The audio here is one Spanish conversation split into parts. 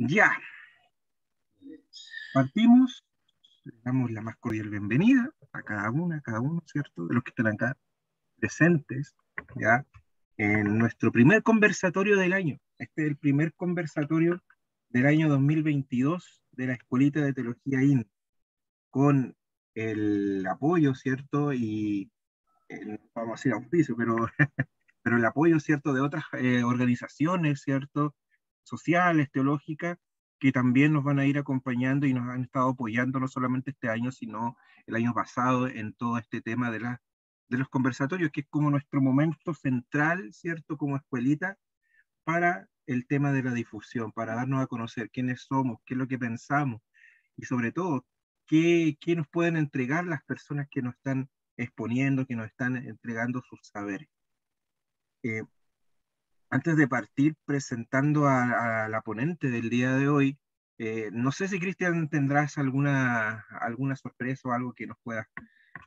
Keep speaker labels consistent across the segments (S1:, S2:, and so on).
S1: Ya, partimos, le damos la más cordial bienvenida a cada uno, ¿cierto? De los que están acá presentes, ya, en nuestro primer conversatorio del año. Este es el primer conversatorio del año 2022 de la Escuelita de Teología IN, con el apoyo, ¿cierto? Y vamos a decir auspicio, pero, pero el apoyo, ¿cierto? De otras organizaciones, ¿cierto? Sociales, teológicas, que también nos van a ir acompañando y nos han estado apoyando no solamente este año, sino el año pasado en todo este tema de los conversatorios, que es como nuestro momento central, ¿cierto? Como escuelita, para el tema de la difusión, para darnos a conocer quiénes somos, qué es lo que pensamos y sobre todo, qué nos pueden entregar las personas que nos están exponiendo, que nos están entregando sus saberes. Eh, Antes de partir presentando a la ponente del día de hoy, no sé si Cristian tendrás alguna sorpresa o algo que nos pueda,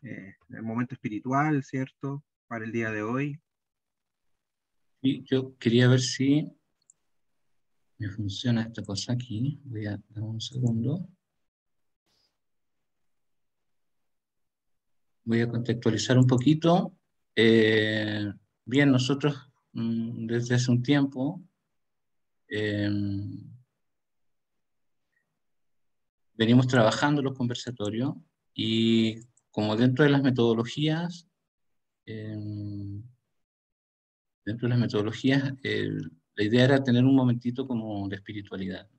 S1: el momento espiritual, ¿cierto? Para el día de hoy.
S2: Y yo quería ver si me funciona esta cosa aquí. Voy a dar un segundo. Voy a contextualizar un poquito. Bien, nosotros desde hace un tiempo eh, venimos trabajando los conversatorios y como dentro de las metodologías, eh, la idea era tener un momentito como de espiritualidad.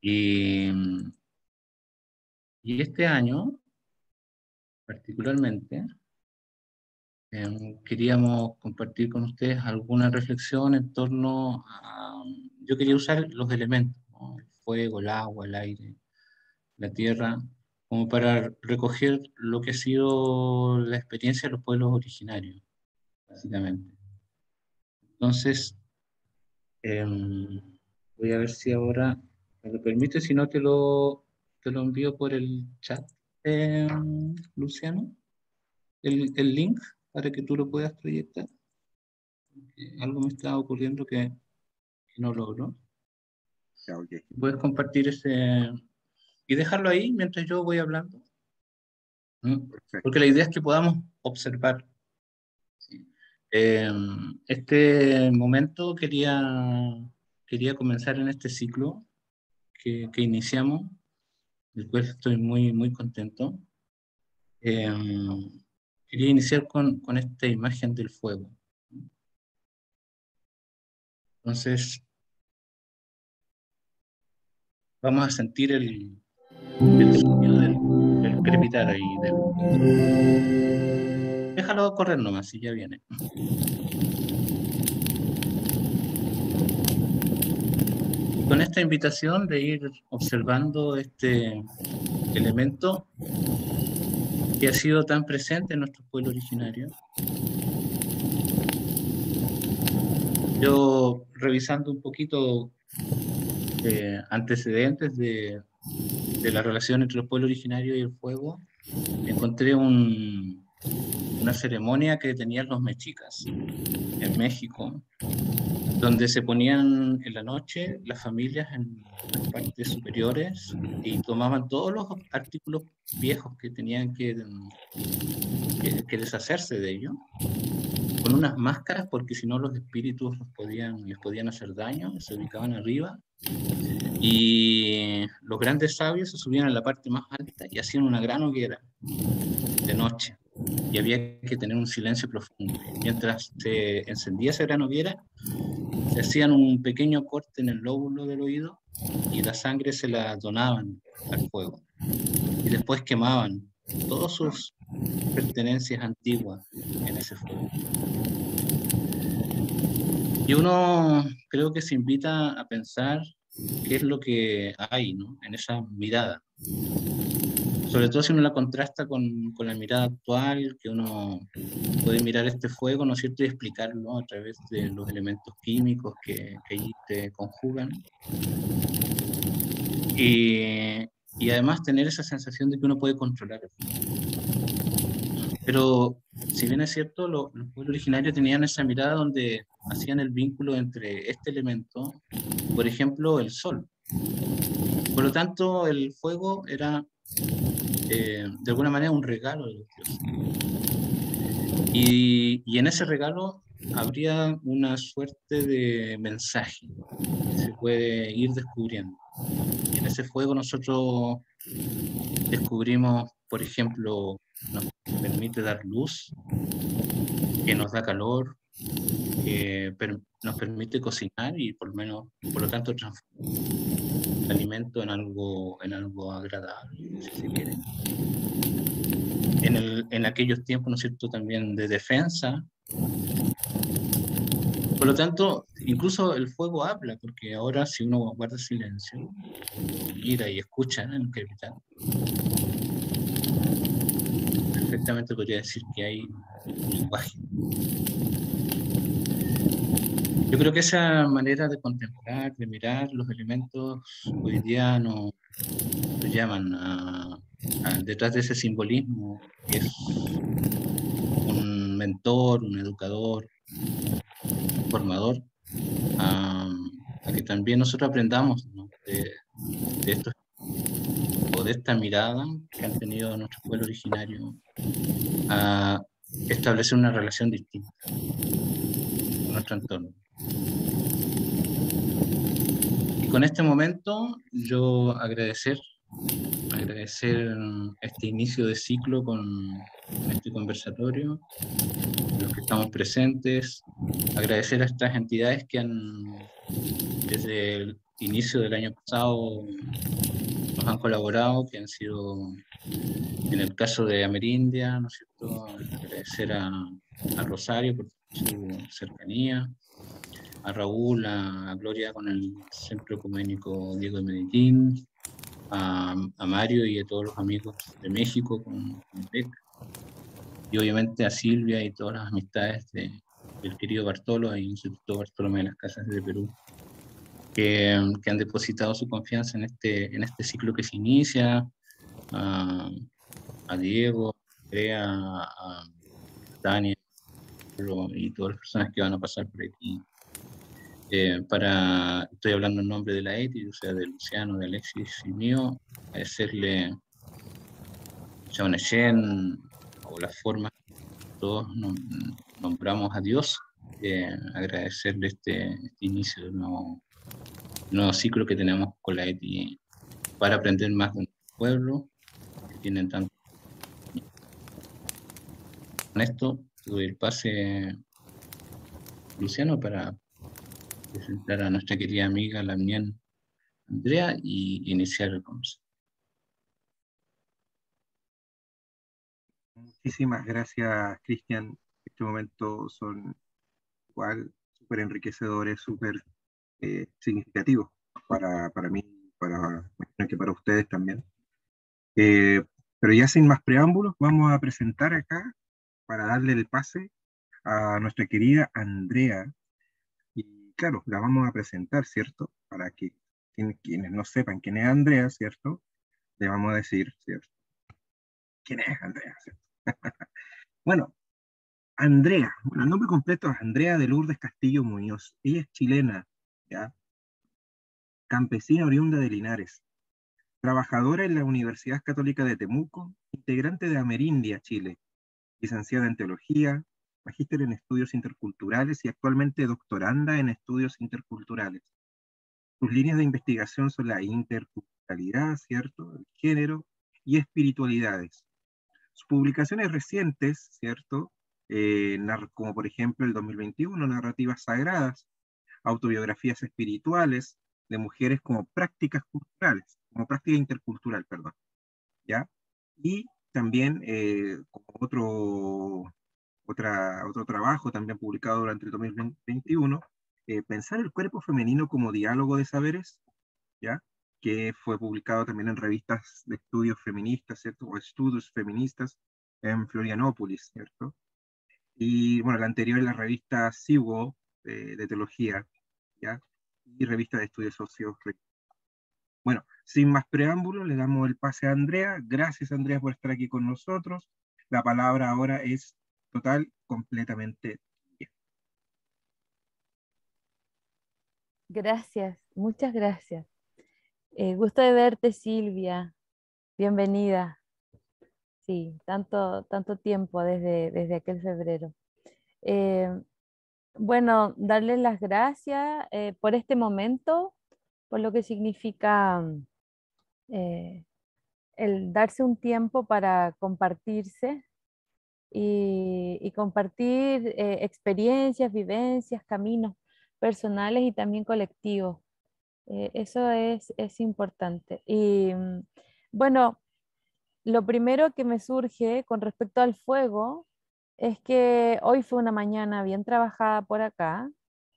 S2: Y, y este año, particularmente, queríamos compartir con ustedes alguna reflexión en torno a... Yo quería usar los elementos, ¿no? El fuego, el agua, el aire, la tierra, como para recoger lo que ha sido la experiencia de los pueblos originarios, básicamente. Entonces, voy a ver si ahora me lo permite, si no te lo envío por el chat, Luciano, el link para que tú lo puedas proyectar. Algo me está ocurriendo que no logro.
S1: Ya, ok.
S2: Puedes compartir ese y dejarlo ahí mientras yo voy hablando. ¿Mm? Porque
S1: Perfecto.
S2: la idea es que podamos observar. ¿Sí? Eh, este momento quería comenzar en este ciclo que iniciamos, del cual estoy muy contento. Eh, Quería iniciar con esta imagen del fuego. Entonces, vamos a sentir el sonido del crepitar ahí. Déjalo correr nomás, y ya viene. Y con esta invitación de ir observando este elemento que ha sido tan presente en nuestro pueblo originario, yo revisando un poquito antecedentes de la relación entre los pueblos originarios y el fuego, encontré una ceremonia que tenían los mexicas en México, donde se ponían en la noche las familias en las partes superiores y tomaban todos los artículos viejos que tenían que deshacerse de ellos, con unas máscaras, porque si no los espíritus les podían hacer daño, se ubicaban arriba, y los grandes sabios se subían a la parte más alta y hacían una gran hoguera de noche. Y había que tener un silencio profundo. Mientras se encendía esa gran hoguera, se hacían un pequeño corte en el lóbulo del oído y la sangre se la donaban al fuego. Y después quemaban todas sus pertenencias antiguas en ese fuego. Y uno creo que se invita a pensar qué es lo que hay, ¿no?, en esa mirada. Sobre todo si uno la contrasta con la mirada actual, que uno puede mirar este fuego, ¿no es cierto?, y explicarlo a través de los elementos químicos que allí te conjugan. Y además tener esa sensación de que uno puede controlar el fuego. Pero si bien es cierto, los pueblos originarios tenían esa mirada donde hacían el vínculo entre este elemento, por ejemplo, el sol. Por lo tanto, el fuego era de alguna manera un regalo de los dioses. Y en ese regalo habría una suerte de mensaje que se puede ir descubriendo. Y en ese fuego nosotros descubrimos, por ejemplo, nos permite dar luz, que nos da calor, que nos permite cocinar y por lo tanto transformar el alimento en algo agradable, si se quiere. En aquellos tiempos, ¿no es cierto?, también de defensa. Por lo tanto, incluso el fuego habla, porque ahora si uno guarda silencio, mira y escucha en el capitán, perfectamente podría decir que hay un lenguaje. Yo creo que esa manera de contemplar, de mirar los elementos, hoy día nos llaman detrás de ese simbolismo, que es un mentor, un educador, un formador, a que también nosotros aprendamos, ¿no?, de estos o de esta mirada que han tenido nuestro pueblo originario a establecer una relación distinta con nuestro entorno. Y con este momento yo agradecer este inicio de ciclo con este conversatorio, los que estamos presentes, agradecer a estas entidades que desde el inicio del año pasado nos han colaborado, que han sido, en el caso de Amerindia, ¿no es cierto?, agradecer a Rosario por su cercanía, a Raúl, a Gloria con el Centro Ecuménico Diego de Medellín, a Mario y a todos los amigos de México con BEC, y obviamente a Silvia y todas las amistades del querido Bartolo y el Instituto Bartolomé de las Casas de Perú, que han depositado su confianza en este ciclo que se inicia, a Diego, a Andrea, a Tania y todas las personas que van a pasar por aquí. Estoy hablando en nombre de la ETI, o sea, de Luciano, de Alexis y mío, agradecerle a Shaunashen o las formas que todos nombramos a Dios, agradecerle este inicio de un nuevo ciclo que tenemos con la ETI para aprender más de nuestro pueblo, que tienen tanto. Con esto, te doy el pase, Luciano, para presentar a nuestra querida amiga, la mía, Andrea, y iniciar el conversatorio.
S1: Muchísimas gracias, Cristian. En este momento son igual súper enriquecedores, súper significativos para mí, imagino que para ustedes también. Pero ya sin más preámbulos, vamos a presentar acá, para darle el pase a nuestra querida Andrea. Y claro, la vamos a presentar, ¿cierto? Para que quienes no sepan quién es Andrea, ¿cierto? Le vamos a decir, ¿cierto? ¿Quién es Andrea, ¿cierto? Bueno, Andrea, bueno, el nombre completo es Andrea de Lourdes Castillo Muñoz. Ella es chilena, ¿ya? Campesina oriunda de Linares, trabajadora en la Universidad Católica de Temuco, integrante de Amerindia, Chile, licenciada en Teología, magíster en Estudios Interculturales y actualmente doctoranda en Estudios Interculturales. Sus líneas de investigación son la interculturalidad, ¿cierto?, el género y espiritualidades. Sus publicaciones recientes, ¿cierto?, como por ejemplo el 2021, Narrativas Sagradas, autobiografías espirituales de mujeres como prácticas culturales, como práctica intercultural, perdón, ¿ya? Y también como otro trabajo también publicado durante el 2021, Pensar el cuerpo femenino como diálogo de saberes, ¿ya? Que fue publicado también en revistas de estudios feministas, ¿cierto? O estudios feministas en Florianópolis, ¿cierto? Y bueno, la anterior es la revista Siwo de teología, ¿ya? Y revista de estudios socios. Bueno, sin más preámbulos, le damos el pase a Andrea. Gracias, Andrea, por estar aquí con nosotros. la palabra ahora es total, completamente.
S3: Gracias, muchas gracias. Gusto de verte, Silvia. Bienvenida. Sí, tanto tiempo desde aquel febrero. Eh, bueno, darles las gracias por este momento, por lo que significa eh, el darse un tiempo para compartirse y compartir experiencias, vivencias, caminos personales y también colectivos. Eso es importante. Y bueno, lo primero que me surge con respecto al fuego es que hoy fue una mañana bien trabajada por acá.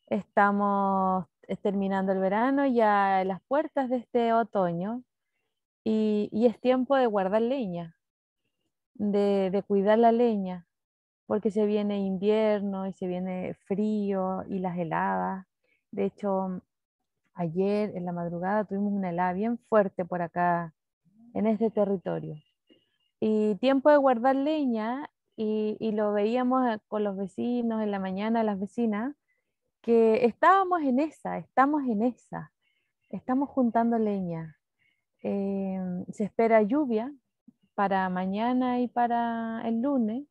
S3: Estamos terminando el verano, ya a las puertas de este otoño, y es tiempo de guardar leña, de cuidar la leña, porque se viene invierno y se viene frío y las heladas. De hecho, ayer en la madrugada tuvimos una helada bien fuerte por acá en este territorio. Y tiempo de guardar leña, y lo veíamos con los vecinos en la mañana, las vecinas, que estamos en esa, estamos juntando leña. Se espera lluvia para mañana y para el lunes,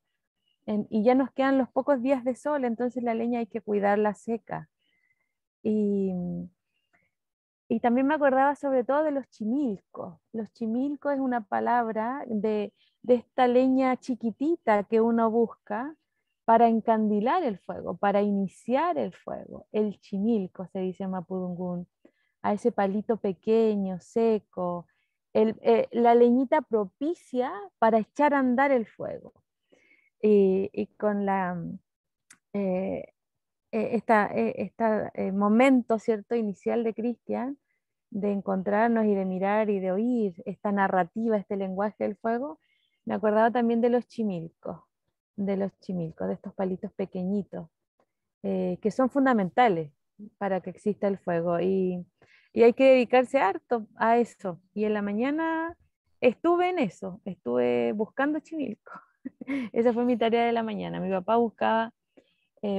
S3: y ya nos quedan los pocos días de sol, entonces la leña hay que cuidarla seca. Y, y también me acordaba sobre todo de los chimilcos. Los chimilcos es una palabra de esta leña chiquitita que uno busca para encandilar el fuego, para iniciar el fuego. El chimilco se dice en mapudungún, a ese palito pequeño, seco, la leñita propicia para echar a andar el fuego. Y con eh, momento, ¿cierto?, inicial de Cristian, de encontrarnos y de mirar y de oír esta narrativa, este lenguaje del fuego, me acordaba también de estos palitos pequeñitos, que son fundamentales para que exista el fuego. Y hay que dedicarse harto a eso. Y en la mañana estuve en eso, estuve buscando chimilco. Esa fue mi tarea de la mañana. Mi papá buscaba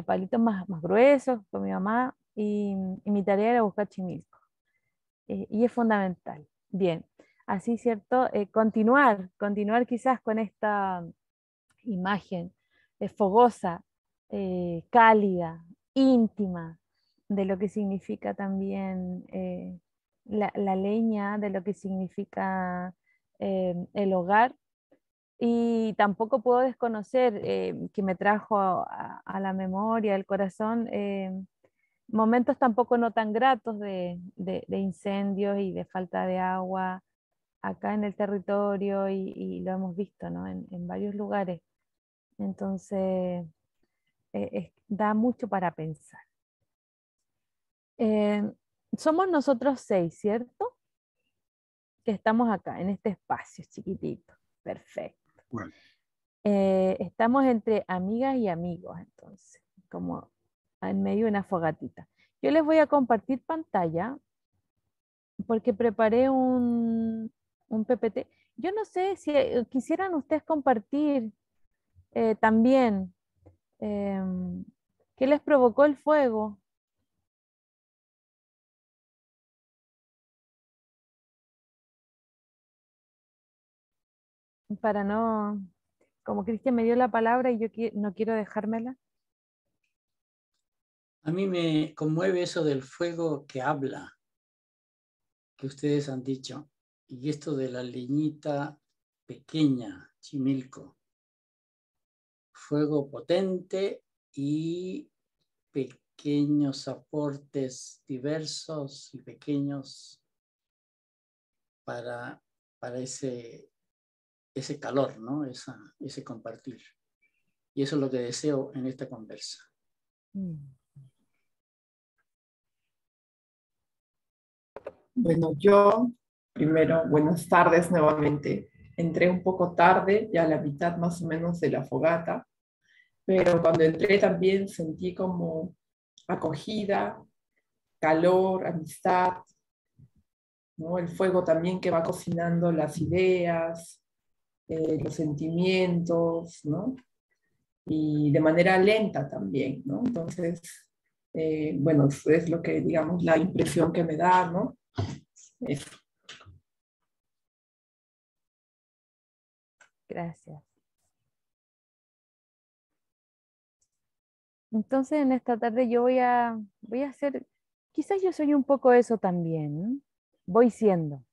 S3: palitos más gruesos con mi mamá, y mi tarea era buscar chimilco. Y es fundamental. Bien, así, ¿cierto? Continuar quizás con esta imagen fogosa, cálida, íntima, de lo que significa también la leña, de lo que significa el hogar. Y tampoco puedo desconocer que me trajo a la memoria, al corazón, momentos tampoco no tan gratos de incendios y de falta de agua acá en el territorio, y lo hemos visto, ¿no?, en varios lugares. Entonces, da mucho para pensar. Eh, Somos nosotros 6, ¿cierto? Que estamos acá, en este espacio chiquitito. Perfecto.
S1: Bueno,
S3: Estamos entre amigas y amigos, entonces, como en medio de una fogatita. Yo les voy a compartir pantalla porque preparé un PPT. Yo no sé si quisieran ustedes compartir también qué les provocó el fuego. Para no, como Cristian me dio la palabra y yo no quiero dejármela.
S2: A mí me conmueve eso del fuego que habla, que ustedes han dicho, y esto de la leñita pequeña, chimilco, fuego potente y pequeños aportes diversos y pequeños para ese calor, ¿no? Ese compartir. Y eso es lo que deseo en esta conversa.
S4: Bueno, yo primero, buenas tardes nuevamente. Entré un poco tarde, ya a la mitad más o menos de la fogata, pero cuando entré también sentí como acogida, calor, amistad, ¿no? El fuego también que va cocinando las ideas, los sentimientos, ¿no? Y de manera lenta también, ¿no? Entonces, bueno, es lo que, digamos, la impresión que me da, ¿no? Eso.
S3: Gracias. Entonces, en esta tarde yo voy a hacer, quizás yo soy un poco eso también. Voy siendo.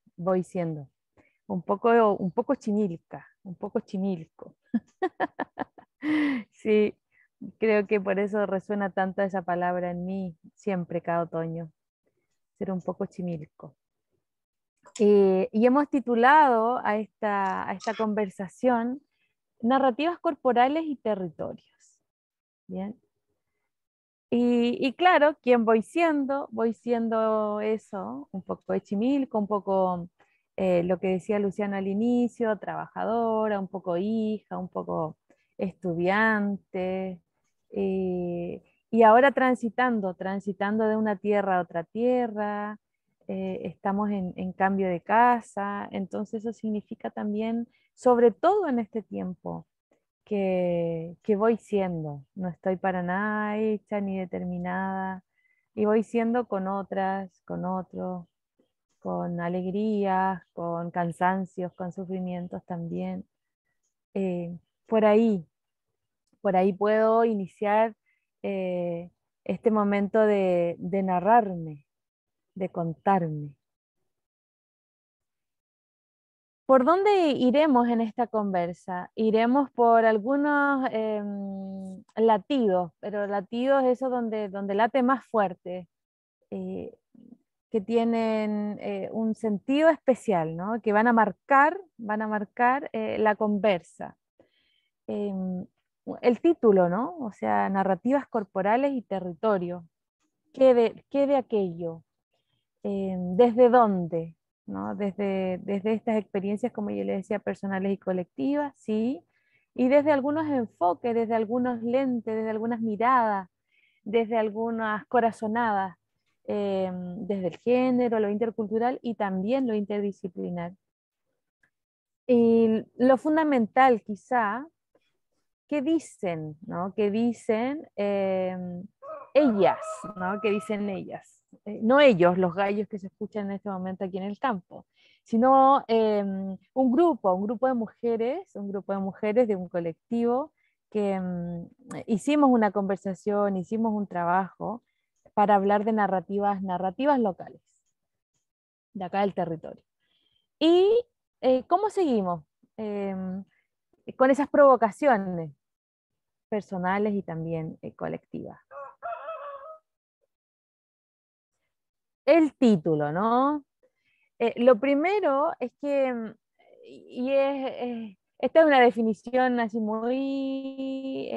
S3: Un poco chimilca, un poco chimilco. Sí, creo que por eso resuena tanto esa palabra en mí siempre, cada otoño, ser un poco chimilco. Y hemos titulado a esta conversación Narrativas corporales y territorios. Bien. Y claro, ¿quién voy siendo? Voy siendo eso, un poco de Chimilco, un poco lo que decía Luciano al inicio, trabajadora, un poco hija, un poco estudiante, y ahora transitando de una tierra a otra tierra, estamos en cambio de casa, entonces eso significa también, sobre todo en este tiempo, que voy siendo, no estoy para nada hecha ni determinada, y voy siendo con otras, con otros, con alegrías, con cansancios, con sufrimientos también. Eh, por ahí, por ahí puedo iniciar este momento de narrarme, de contarme. ¿Por dónde iremos en esta conversa? Iremos por algunos latidos, pero latidos eso donde late más fuerte, eh, que tienen un sentido especial, ¿no? Que van a marcar la conversa. Em, el título, ¿no? O sea, narrativas corporales y territorio. ¿Qué de aquello? ¿Desde dónde? ¿No? Desde estas experiencias, como yo le decía, personales y colectivas, sí, y desde algunos enfoques, desde algunos lentes, desde algunas miradas, desde algunas corazonadas, desde el género, lo intercultural y también lo interdisciplinar. Y lo fundamental quizá, ¿qué dicen? ¿No? ¿Qué dicen ellas? ¿No? ¿Qué dicen ellas? No ellos, los gallos que se escuchan en este momento aquí en el campo, sino un grupo de mujeres de un colectivo que hicimos una conversación, hicimos un trabajo para hablar de narrativas locales, de acá del territorio. ¿Y cómo seguimos? Em, con esas provocaciones personales y también colectivas. El título, ¿no? Lo primero es que, esta es una definición así muy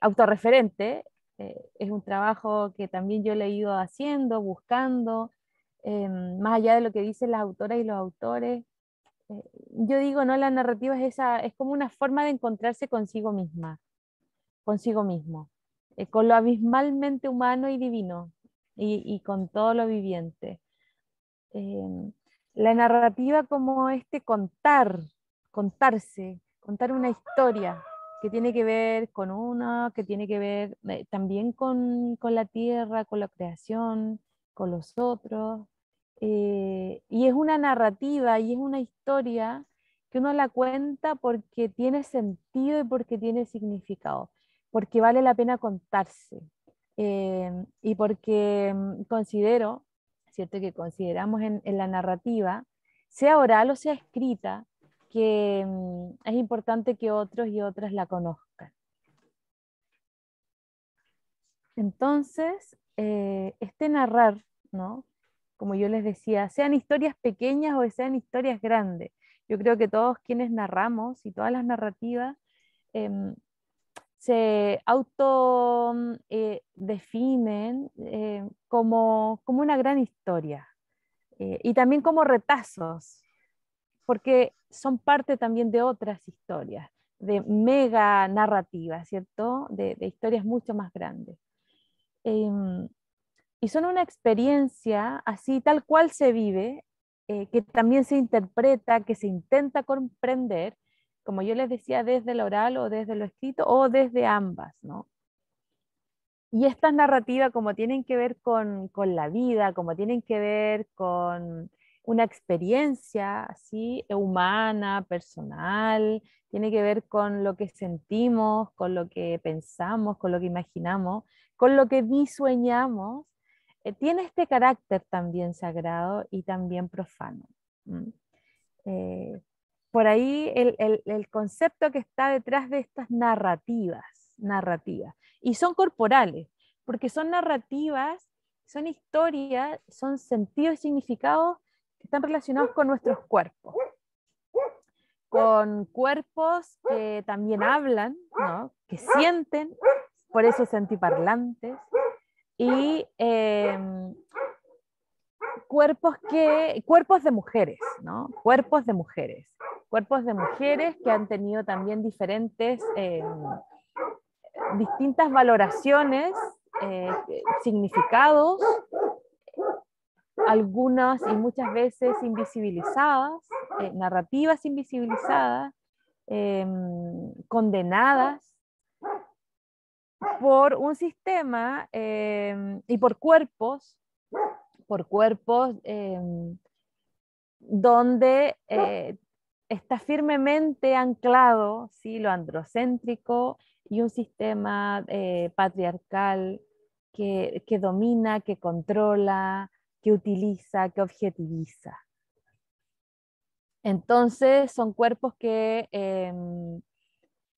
S3: autorreferente, es un trabajo que también yo le he ido haciendo, buscando, más allá de lo que dicen las autoras y los autores. Yo digo, no, la narrativa es como una forma de encontrarse consigo misma, consigo mismo, con lo abismalmente humano y divino, y con todo lo viviente. Eh, la narrativa como este contar una historia que tiene que ver con una, que tiene que ver también con la tierra, con la creación, con los otros. Y es una narrativa y es una historia que uno la cuenta porque tiene sentido y porque tiene significado, porque vale la pena contarse. Y porque considero, ¿cierto? Que consideramos en la narrativa, sea oral o sea escrita, que es importante que otros y otras la conozcan. Entonces, este narrar, ¿no? Como yo les decía, sean historias pequeñas o sean historias grandes, yo creo que todos quienes narramos y todas las narrativas se auto definen como una gran historia, y también como retazos, porque son parte también de otras historias, de mega narrativas, ¿cierto? De historias mucho más grandes. Y son una experiencia así, tal cual se vive, que también se interpreta, que se intenta comprender, como yo les decía, desde lo oral o desde lo escrito o desde ambas, ¿no? Y estas narrativas, como tienen que ver con la vida, como tienen que ver con una experiencia así humana, personal, tiene que ver con lo que sentimos, con lo que pensamos, con lo que imaginamos, con lo que disueñamos, tiene este carácter también sagrado y también profano. ¿Mm? Eh, por ahí el concepto que está detrás de estas narrativas, y son corporales, porque son narrativas, son historias, son sentidos y significados que están relacionados con nuestros cuerpos, con cuerpos que también hablan, ¿no? Que sienten, por eso sentiparlantes, y cuerpos de mujeres, ¿no? Cuerpos de mujeres que han tenido también distintas valoraciones, significados, algunas y muchas veces invisibilizadas, narrativas invisibilizadas, condenadas por un sistema y por cuerpos donde está firmemente anclado, ¿sí?, lo androcéntrico y un sistema patriarcal que domina, que controla, que utiliza, que objetiviza. Entonces son cuerpos que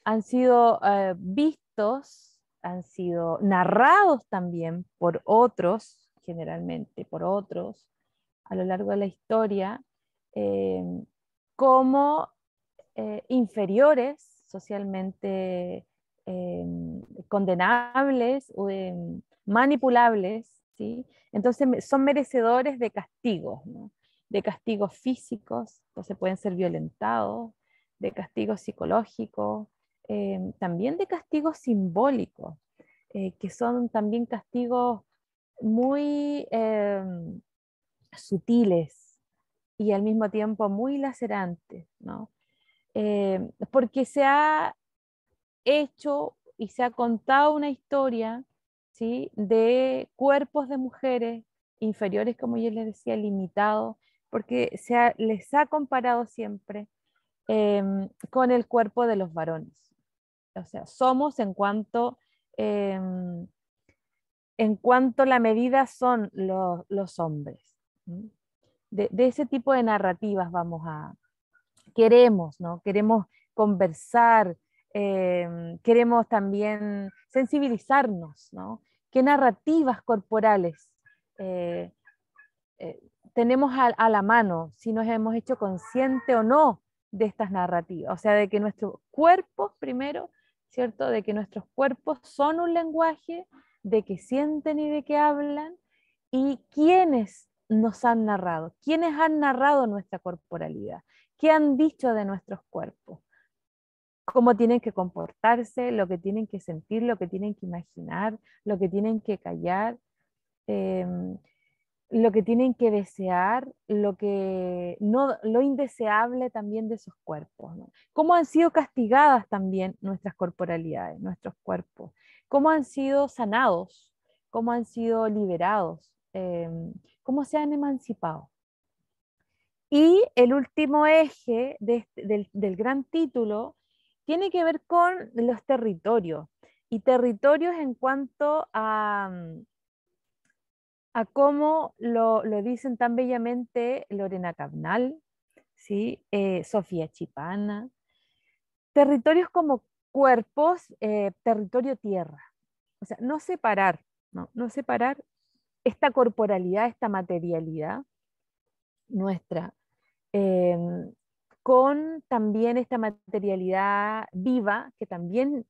S3: han sido vistos, han sido narrados también por otros, generalmente por otros, a lo largo de la historia, eh, como inferiores, socialmente condenables o manipulables, ¿sí? Entonces son merecedores de castigos, ¿no? De castigos físicos, entonces pueden ser violentados, de castigos psicológicos, también de castigos simbólicos, que son también castigos muy sutiles y al mismo tiempo muy lacerantes, ¿no? Porque se ha hecho y se ha contado una historia, ¿sí?, de cuerpos de mujeres inferiores, como yo les decía, limitados, porque les ha comparado siempre con el cuerpo de los varones. O sea, somos en cuanto la medida son los hombres. De ese tipo de narrativas queremos, ¿no? Queremos conversar, queremos también sensibilizarnos, ¿no? ¿Qué narrativas corporales eh, eh, tenemos a la mano, si nos hemos hecho consciente o no de estas narrativas? O sea, de que nuestros cuerpos, primero, ¿cierto? De que nuestros cuerpos son un lenguaje, de que sienten y de que hablan, y quiénes nos han narrado, quiénes han narrado nuestra corporalidad, qué han dicho de nuestros cuerpos, cómo tienen que comportarse, lo que tienen que sentir, lo que tienen que imaginar, lo que tienen que callar, lo que tienen que desear, lo indeseable también de esos cuerpos, ¿no? Cómo han sido castigadas también nuestras corporalidades, nuestros cuerpos, cómo han sido sanados, cómo han sido liberados, cómo se han emancipado. Y el último eje del gran título tiene que ver con los territorios, y territorios en cuanto a cómo lo dicen tan bellamente Lorena Cabnal, ¿sí? Sofía Chipana, territorios como cuerpos, territorio tierra. O sea, no separar, no separar esta corporalidad, esta materialidad nuestra, con también esta materialidad viva, que también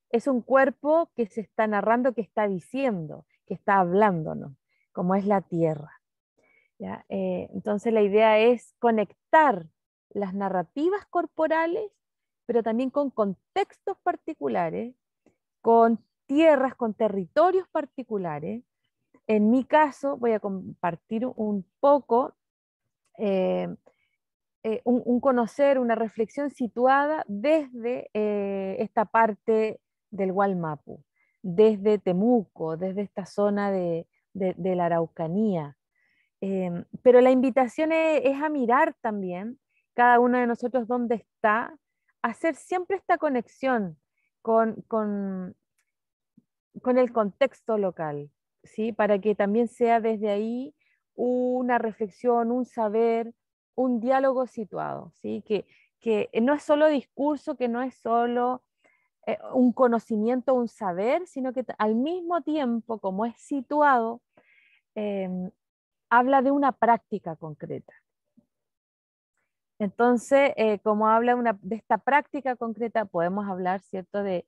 S3: es un cuerpo que se está narrando, que está diciendo, que está hablándonos, como es la tierra. ¿Ya? Entonces la idea es conectar las narrativas corporales, pero también con contextos particulares, con tierras, con territorios particulares. En mi caso voy a compartir un poco un conocer, una reflexión situada desde esta parte del Gualmapu, desde Temuco, desde esta zona de la Araucanía. Pero la invitación es a mirar también cada uno de nosotros dónde está, hacer siempre esta conexión con el contexto local, ¿sí? Para que también sea desde ahí una reflexión, un saber, un diálogo situado, ¿sí? Que no es solo discurso, que no es solo un conocimiento, un saber, sino que al mismo tiempo, como es situado, habla de una práctica concreta. Entonces, como habla de esta práctica concreta, podemos hablar, ¿cierto?, de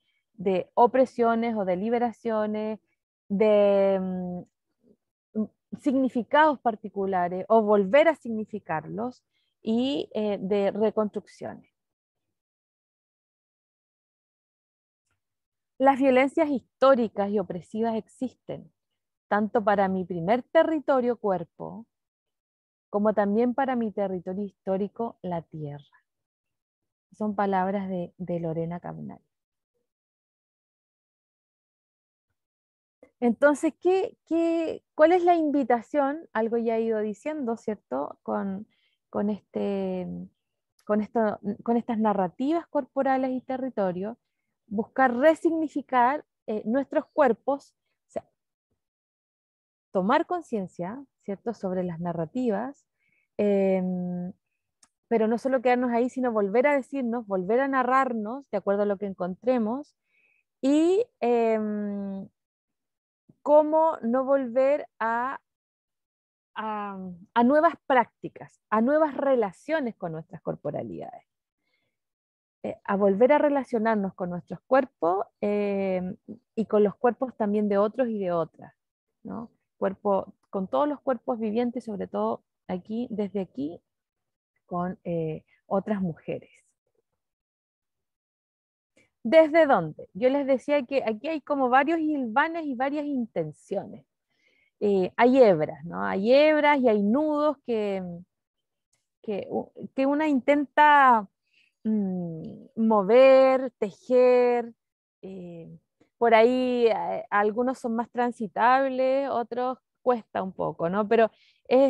S3: opresiones o de liberaciones, de significados particulares o volver a significarlos y de reconstrucciones. Las violencias históricas y opresivas existen, tanto para mi primer territorio cuerpo, como también para mi territorio histórico, la tierra. Son palabras de Lorena Cabnal. Entonces, ¿cuál es la invitación? Algo ya he ido diciendo, ¿cierto? Con estas narrativas corporales y territorios, buscar resignificar nuestros cuerpos, o sea, tomar conciencia, ¿cierto?, sobre las narrativas, pero no solo quedarnos ahí, sino volver a decirnos, volver a narrarnos de acuerdo a lo que encontremos y cómo no volver a nuevas prácticas, a nuevas relaciones con nuestras corporalidades, a volver a relacionarnos con nuestros cuerpos y con los cuerpos también de otros y de otras, ¿no? Con todos los cuerpos vivientes, sobre todo aquí, desde aquí, con otras mujeres. ¿Desde dónde? Yo les decía que aquí hay como varios hilvanes y varias intenciones. Hay hebras, ¿no? Hay hebras y hay nudos que una intenta mover, tejer. Por ahí algunos son más transitables, otros cuesta un poco, ¿no? Pero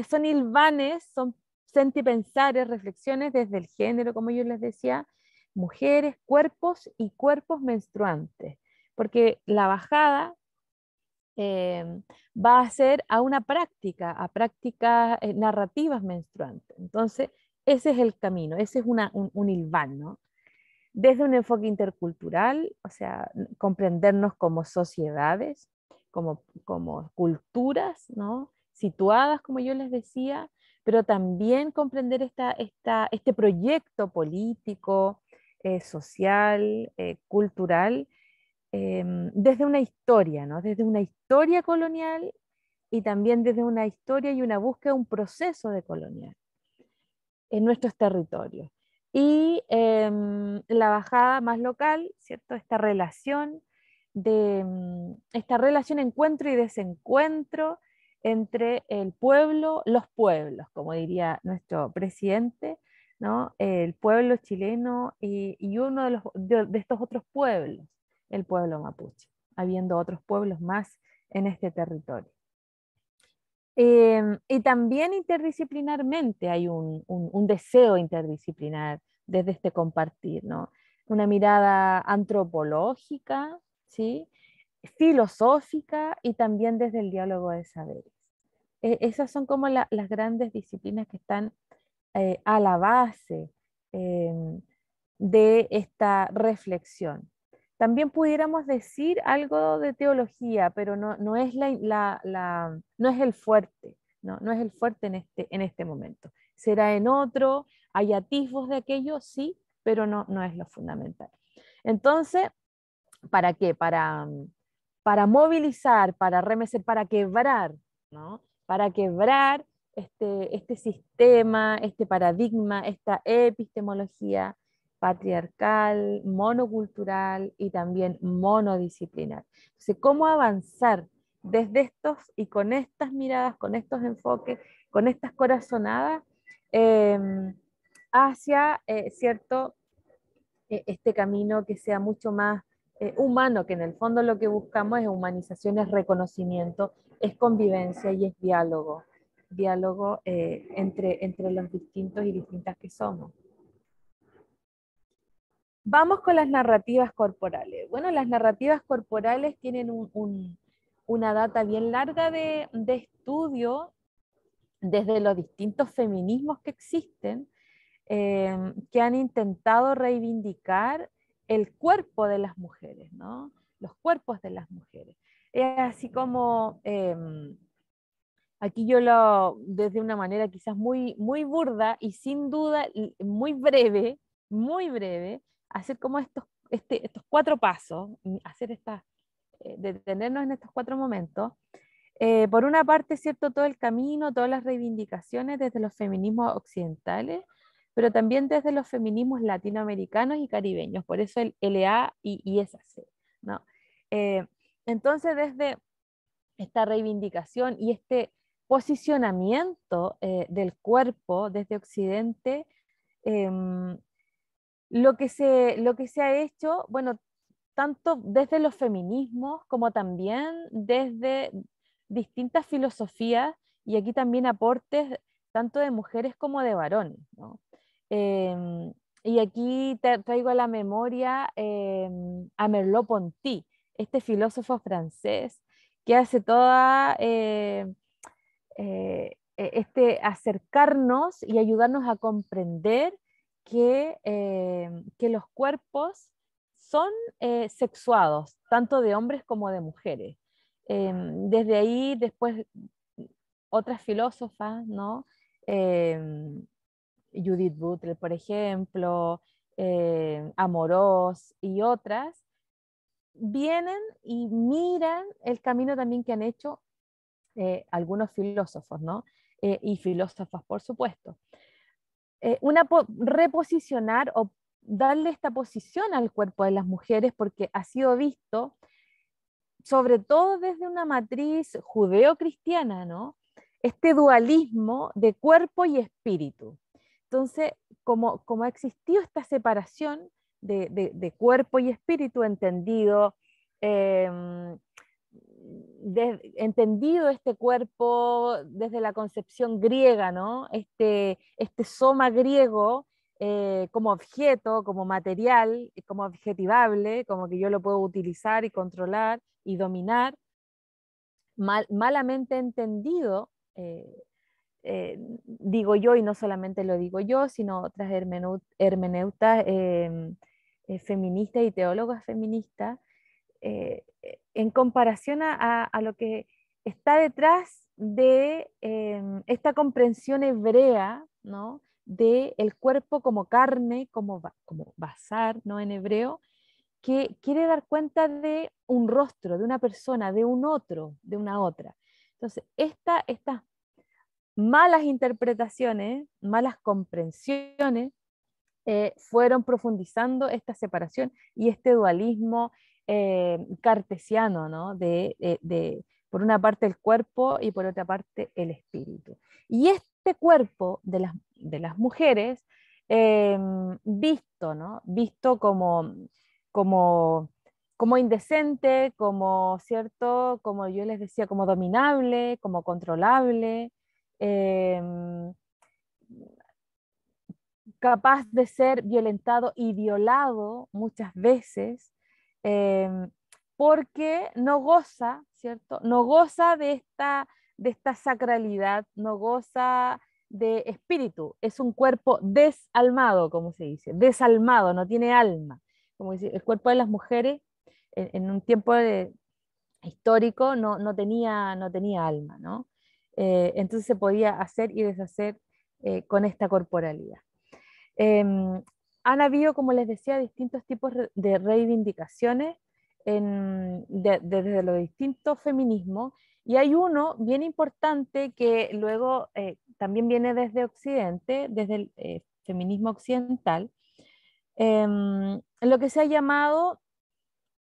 S3: son hilvanes, son sentipensares, reflexiones desde el género, como yo les decía, mujeres, cuerpos y cuerpos menstruantes, porque la bajada va a ser a una práctica, a prácticas narrativas menstruantes. Entonces, ese es el camino, ese es un hilván, ¿no? Desde un enfoque intercultural, o sea, comprendernos como sociedades, como culturas, ¿no?, situadas, como yo les decía, pero también comprender este proyecto político, social, cultural, desde una historia, ¿no?, desde una historia colonial y también desde una historia y una búsqueda, un proceso de colonial en nuestros territorios. Y la bajada más local, ¿cierto? Esta relación encuentro y desencuentro entre el pueblo, los pueblos, como diría nuestro presidente, ¿no? El pueblo chileno y uno de estos otros pueblos, el pueblo mapuche, habiendo otros pueblos más en este territorio. Y también interdisciplinarmente hay un deseo interdisciplinar desde este compartir, ¿no? Una mirada antropológica, ¿sí?, filosófica y también desde el diálogo de saberes. Esas son como las grandes disciplinas que están a la base de esta reflexión. También pudiéramos decir algo de teología, pero no es, no es el fuerte, no es el fuerte en este momento. Será en otro, hay atisbos de aquello, sí, pero no es lo fundamental. Entonces, ¿para qué? Para movilizar, para remecer, para quebrar, ¿no? Para quebrar este sistema, este paradigma, esta epistemología patriarcal, monocultural y también monodisciplinar. Entonces, ¿cómo avanzar desde estos y con estas miradas, con estos enfoques, con estas corazonadas hacia, ¿cierto? Este camino que sea mucho más humano, que en el fondo lo que buscamos es humanización, es reconocimiento, es convivencia y es diálogo, diálogo entre los distintos y distintas que somos. Vamos con las narrativas corporales. Bueno, las narrativas corporales tienen una data bien larga de estudio desde los distintos feminismos que existen, que han intentado reivindicar el cuerpo de las mujeres, ¿no? Los cuerpos de las mujeres. Es así como, aquí yo desde una manera quizás muy burda y sin duda muy breve, hacer como estos 4 pasos, hacer detenernos en estos 4 momentos. Por una parte, cierto, todo el camino, todas las reivindicaciones desde los feminismos occidentales, pero también desde los feminismos latinoamericanos y caribeños, por eso el LA y SAC, ¿no? Entonces, desde esta reivindicación y este posicionamiento del cuerpo desde Occidente, lo que se ha hecho, bueno, tanto desde los feminismos como también desde distintas filosofías, y aquí también aportes tanto de mujeres como de varones, ¿no? Y aquí traigo a la memoria a Merleau-Ponty, este filósofo francés que hace toda este acercarnos y ayudarnos a comprender que los cuerpos son sexuados, tanto de hombres como de mujeres. Desde ahí, después, otras filósofas, ¿no? Judith Butler, por ejemplo, Amorós y otras, vienen y miran el camino también que han hecho algunos filósofos, ¿no? Y filósofas, por supuesto. Reposicionar o darle esta posición al cuerpo de las mujeres, porque ha sido visto, sobre todo desde una matriz judeo-cristiana, ¿no? Este dualismo de cuerpo y espíritu. Entonces, como ha existido esta separación de cuerpo y espíritu, entendido este cuerpo desde la concepción griega, ¿no? Este soma griego como objeto, como material, como objetivable, como que yo lo puedo utilizar y controlar y dominar, malamente entendido, digo yo, y no solamente lo digo yo, sino otras hermeneutas feministas y teólogas feministas, en comparación a lo que está detrás de esta comprensión hebrea, ¿no? De el cuerpo como carne, como basar, ¿no? En hebreo, que quiere dar cuenta de un rostro, de una persona, de un otro, de una otra. Entonces, estas malas interpretaciones, malas comprensiones, fueron profundizando esta separación y este dualismo cartesiano, ¿no? Por una parte el cuerpo y por otra parte el espíritu. Y este cuerpo de las mujeres, visto, ¿no? Visto como indecente, como, ¿cierto? Como yo les decía, como dominable, como controlable, capaz de ser violentado y violado muchas veces, porque no goza, ¿cierto? No goza de esta sacralidad, no goza de espíritu, es un cuerpo desalmado, como se dice, desalmado, no tiene alma. Como dice, el cuerpo de las mujeres en un tiempo histórico no tenía alma, ¿no? Entonces se podía hacer y deshacer con esta corporalidad. Han habido, como les decía, distintos tipos de reivindicaciones desde los distintos feminismos, y hay uno bien importante que luego también viene desde Occidente, desde el feminismo occidental, lo que se ha llamado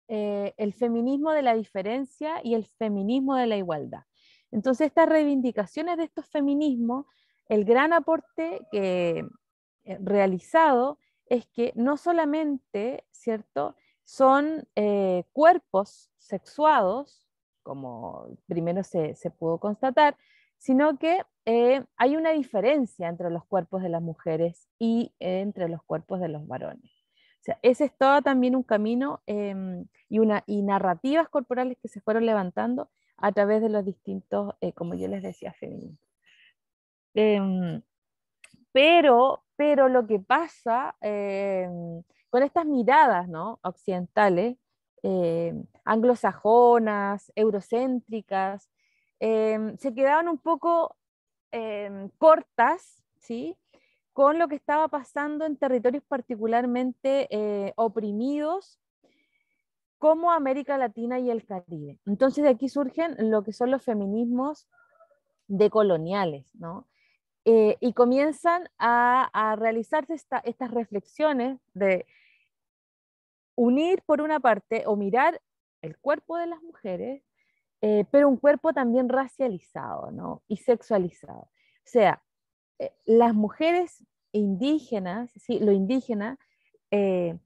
S3: el feminismo de la diferencia y el feminismo de la igualdad. Entonces, estas reivindicaciones de estos feminismos el gran aporte que realizado es que no solamente, ¿cierto?, son cuerpos sexuados, como primero se pudo constatar, sino que hay una diferencia entre los cuerpos de las mujeres y entre los cuerpos de los varones. O sea, ese es todo también un camino y narrativas corporales que se fueron levantando a través de los distintos, como yo les decía, feminismos. Pero lo que pasa con estas miradas, ¿no?, occidentales, anglosajonas, eurocéntricas, se quedaban un poco cortas, ¿sí?, con lo que estaba pasando en territorios particularmente oprimidos como América Latina y el Caribe. Entonces de aquí surgen lo que son los feminismos decoloniales, ¿no? Y comienzan a realizarse estas reflexiones de unir por una parte o mirar el cuerpo de las mujeres, pero un cuerpo también racializado, ¿no?, y sexualizado. O sea, las mujeres indígenas, ¿sí?, lo indígena eh,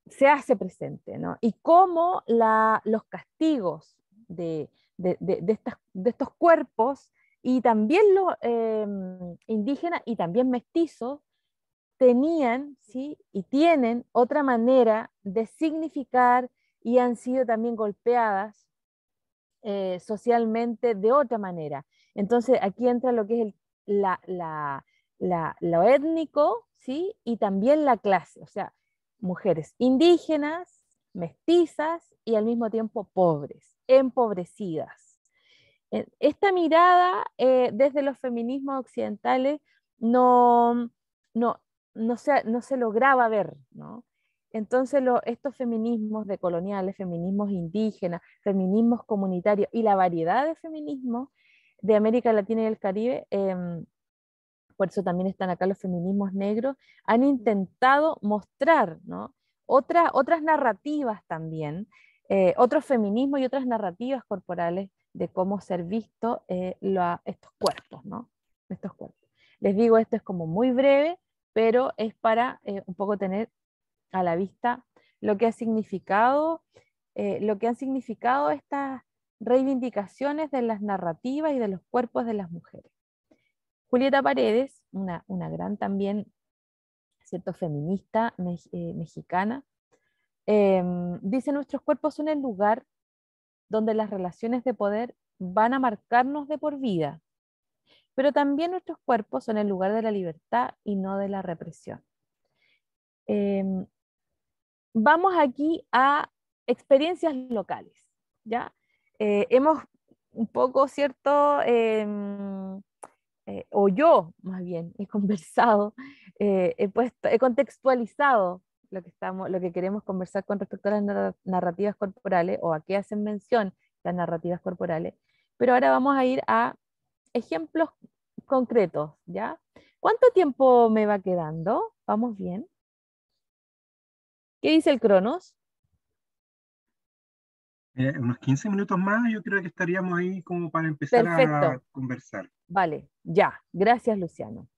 S3: se hace presente, ¿no? Y cómo los castigos de estos cuerpos y también los indígenas y también mestizos tenían, ¿sí?, y tienen otra manera de significar y han sido también golpeadas socialmente de otra manera. Entonces aquí entra lo que es lo étnico, ¿sí?, y también la clase, o sea, mujeres indígenas, mestizas y al mismo tiempo pobres, empobrecidas. Esta mirada desde los feminismos occidentales no, no, no se lograba ver, ¿no? Entonces estos feminismos decoloniales, feminismos indígenas, feminismos comunitarios y la variedad de feminismos de América Latina y el Caribe, por eso también están acá los feminismos negros, han intentado mostrar, ¿no?, otras narrativas también, otros feminismos y otras narrativas corporales de cómo ser visto estos cuerpos, ¿no? Estos cuerpos. Les digo, esto es como muy breve, pero es para un poco tener a la vista lo que han significado estas reivindicaciones de las narrativas y de los cuerpos de las mujeres. Julieta Paredes, una gran también, ¿cierto?, feminista mexicana, dice: nuestros cuerpos son el lugar donde las relaciones de poder van a marcarnos de por vida, pero también nuestros cuerpos son el lugar de la libertad y no de la represión. Vamos aquí a experiencias locales, ¿ya? Hemos un poco, ¿cierto?, o yo más bien, he conversado, he contextualizado lo que queremos conversar con respecto a las narrativas corporales o a qué hacen mención las narrativas corporales, pero ahora vamos a ir a ejemplos concretos, ¿ya? ¿Cuánto tiempo me va quedando? ¿Vamos bien? ¿Qué dice el Cronos?
S1: Unos 15 minutos más, yo creo que estaríamos ahí como para empezar a
S3: Perfecto,
S1: conversar.
S3: vale, ya. Gracias, Luciano.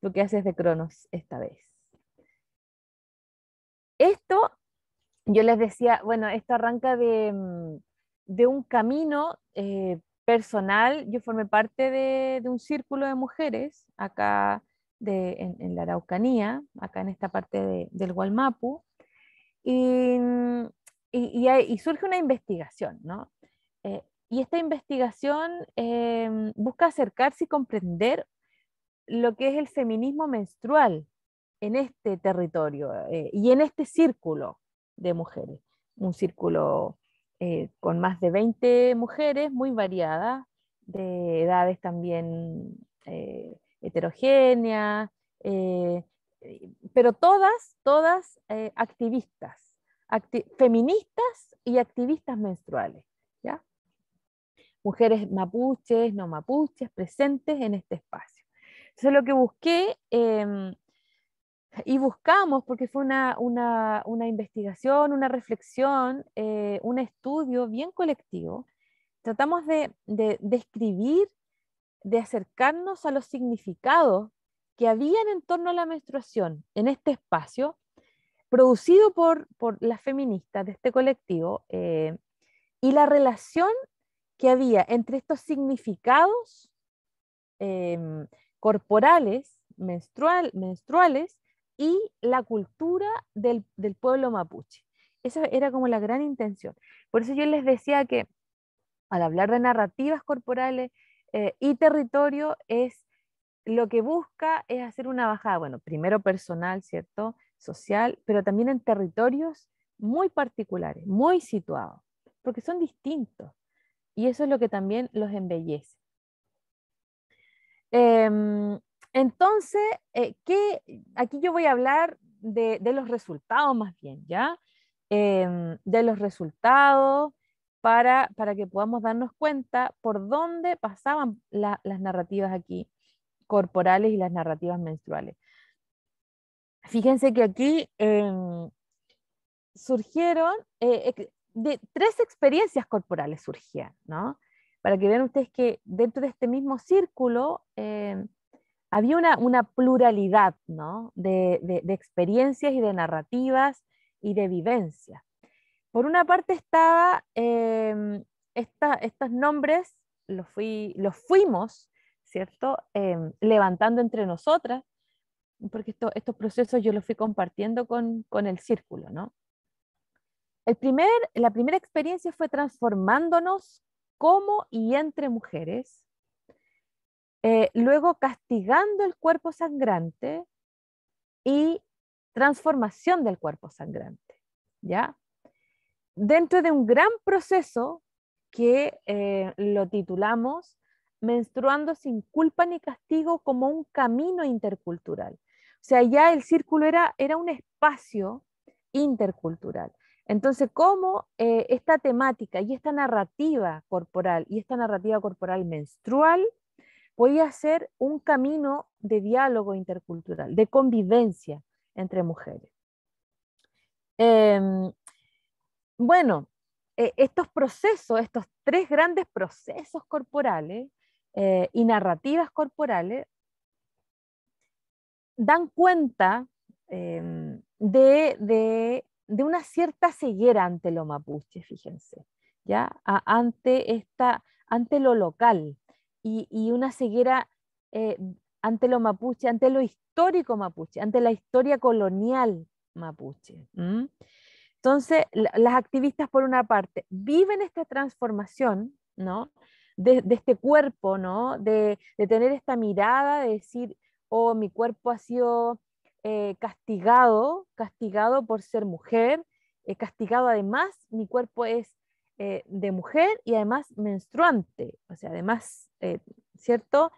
S3: Lo que haces de Cronos esta vez. Esto, yo les decía, bueno, esto arranca de un camino personal. Yo formé parte de un círculo de mujeres acá en la Araucanía, acá en esta parte del Gualmapu, y, y surge una investigación, ¿no? Y esta investigación busca acercarse y comprender lo que es el feminismo menstrual en este territorio y en este círculo de mujeres. Un círculo con más de 20 mujeres muy variadas, de edades también heterogéneas, eh, pero todas activistas, feministas y activistas menstruales, ¿ya? Mujeres mapuches, no mapuches, presentes en este espacio. Entonces lo que busqué y buscamos, porque fue una investigación, una reflexión, un estudio bien colectivo, tratamos de describir de acercarnos a los significados que habían en torno a la menstruación en este espacio, producido por las feministas de este colectivo, y la relación que había entre estos significados corporales, menstruales, y la cultura del pueblo mapuche. Esa era como la gran intención. Por eso yo les decía que al hablar de narrativas corporales y territorio, lo que busca es hacer una bajada, bueno, primero personal, ¿cierto? Social, pero también en territorios muy particulares, muy situados, porque son distintos. Y eso es lo que también los embellece. Entonces, aquí yo voy a hablar de los resultados más bien, ¿ya? De los resultados para que podamos darnos cuenta por dónde pasaban las narrativas aquí corporales y las narrativas menstruales. Fíjense que aquí surgieron de 3 experiencias corporales surgían, ¿no? Para que vean ustedes que dentro de este mismo círculo había una pluralidad, ¿no? de experiencias y de narrativas y de vivencias. Por una parte estaba estos nombres, los fuimos, ¿cierto? Levantando entre nosotras, porque estos procesos yo los fui compartiendo con el círculo, ¿no? La primera experiencia fue transformándonos como y entre mujeres, luego castigando el cuerpo sangrante y transformación del cuerpo sangrante, ¿ya? Dentro de un gran proceso que lo titulamos Menstruando sin culpa ni castigo como un camino intercultural. O sea, ya el círculo era un espacio intercultural. Entonces, cómo esta temática y esta narrativa corporal menstrual podía ser un camino de diálogo intercultural, de convivencia entre mujeres. Bueno, estos procesos, estos 3 grandes procesos corporales y narrativas corporales dan cuenta de una cierta ceguera ante lo mapuche, fíjense, ¿ya? Ante lo local y una ceguera ante lo mapuche, ante lo histórico mapuche, ante la historia colonial mapuche. Entonces, las activistas, por una parte, viven esta transformación, ¿no? De este cuerpo, ¿no? De tener esta mirada, de decir, oh, mi cuerpo ha sido castigado por ser mujer, castigado además, mi cuerpo es de mujer y además menstruante, o sea, además, ¿cierto?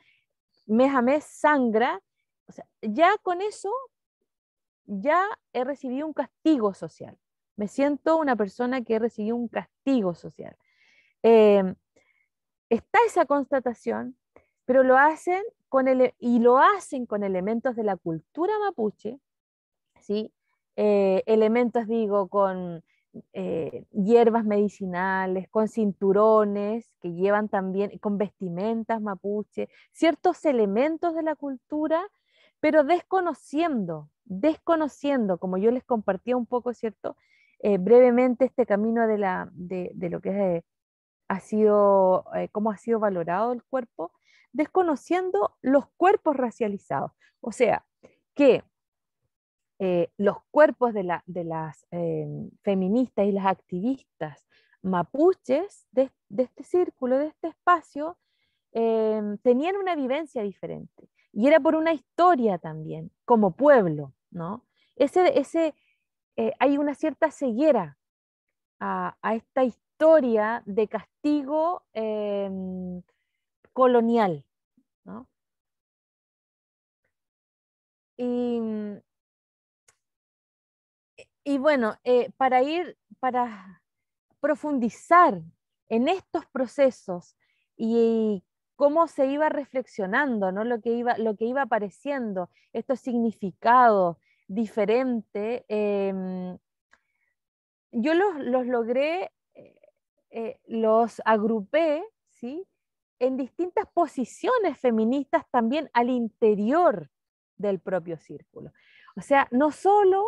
S3: Mes a mes sangra, o sea, ya con eso, ya he recibido un castigo social. Me siento una persona que recibió un castigo social. Está esa constatación, pero lo hacen con elementos de la cultura mapuche, ¿sí? Elementos, digo, con hierbas medicinales, con cinturones que llevan también, con vestimentas mapuche, ciertos elementos de la cultura, pero desconociendo, como yo les compartía un poco, ¿cierto? Brevemente este camino de lo que cómo ha sido valorado el cuerpo, desconociendo los cuerpos racializados. O sea, que los cuerpos de las feministas y las activistas mapuches de este círculo, de este espacio, tenían una vivencia diferente. Y era por una historia también, como pueblo, ¿no? Hay una cierta ceguera a esta historia de castigo colonial, ¿no? Y bueno, para profundizar en estos procesos y cómo se iba reflexionando, ¿no? Lo que iba apareciendo, estos significados diferentes, yo los logré, los agrupé, ¿sí? en distintas posiciones feministas también al interior del propio círculo. O sea, no solo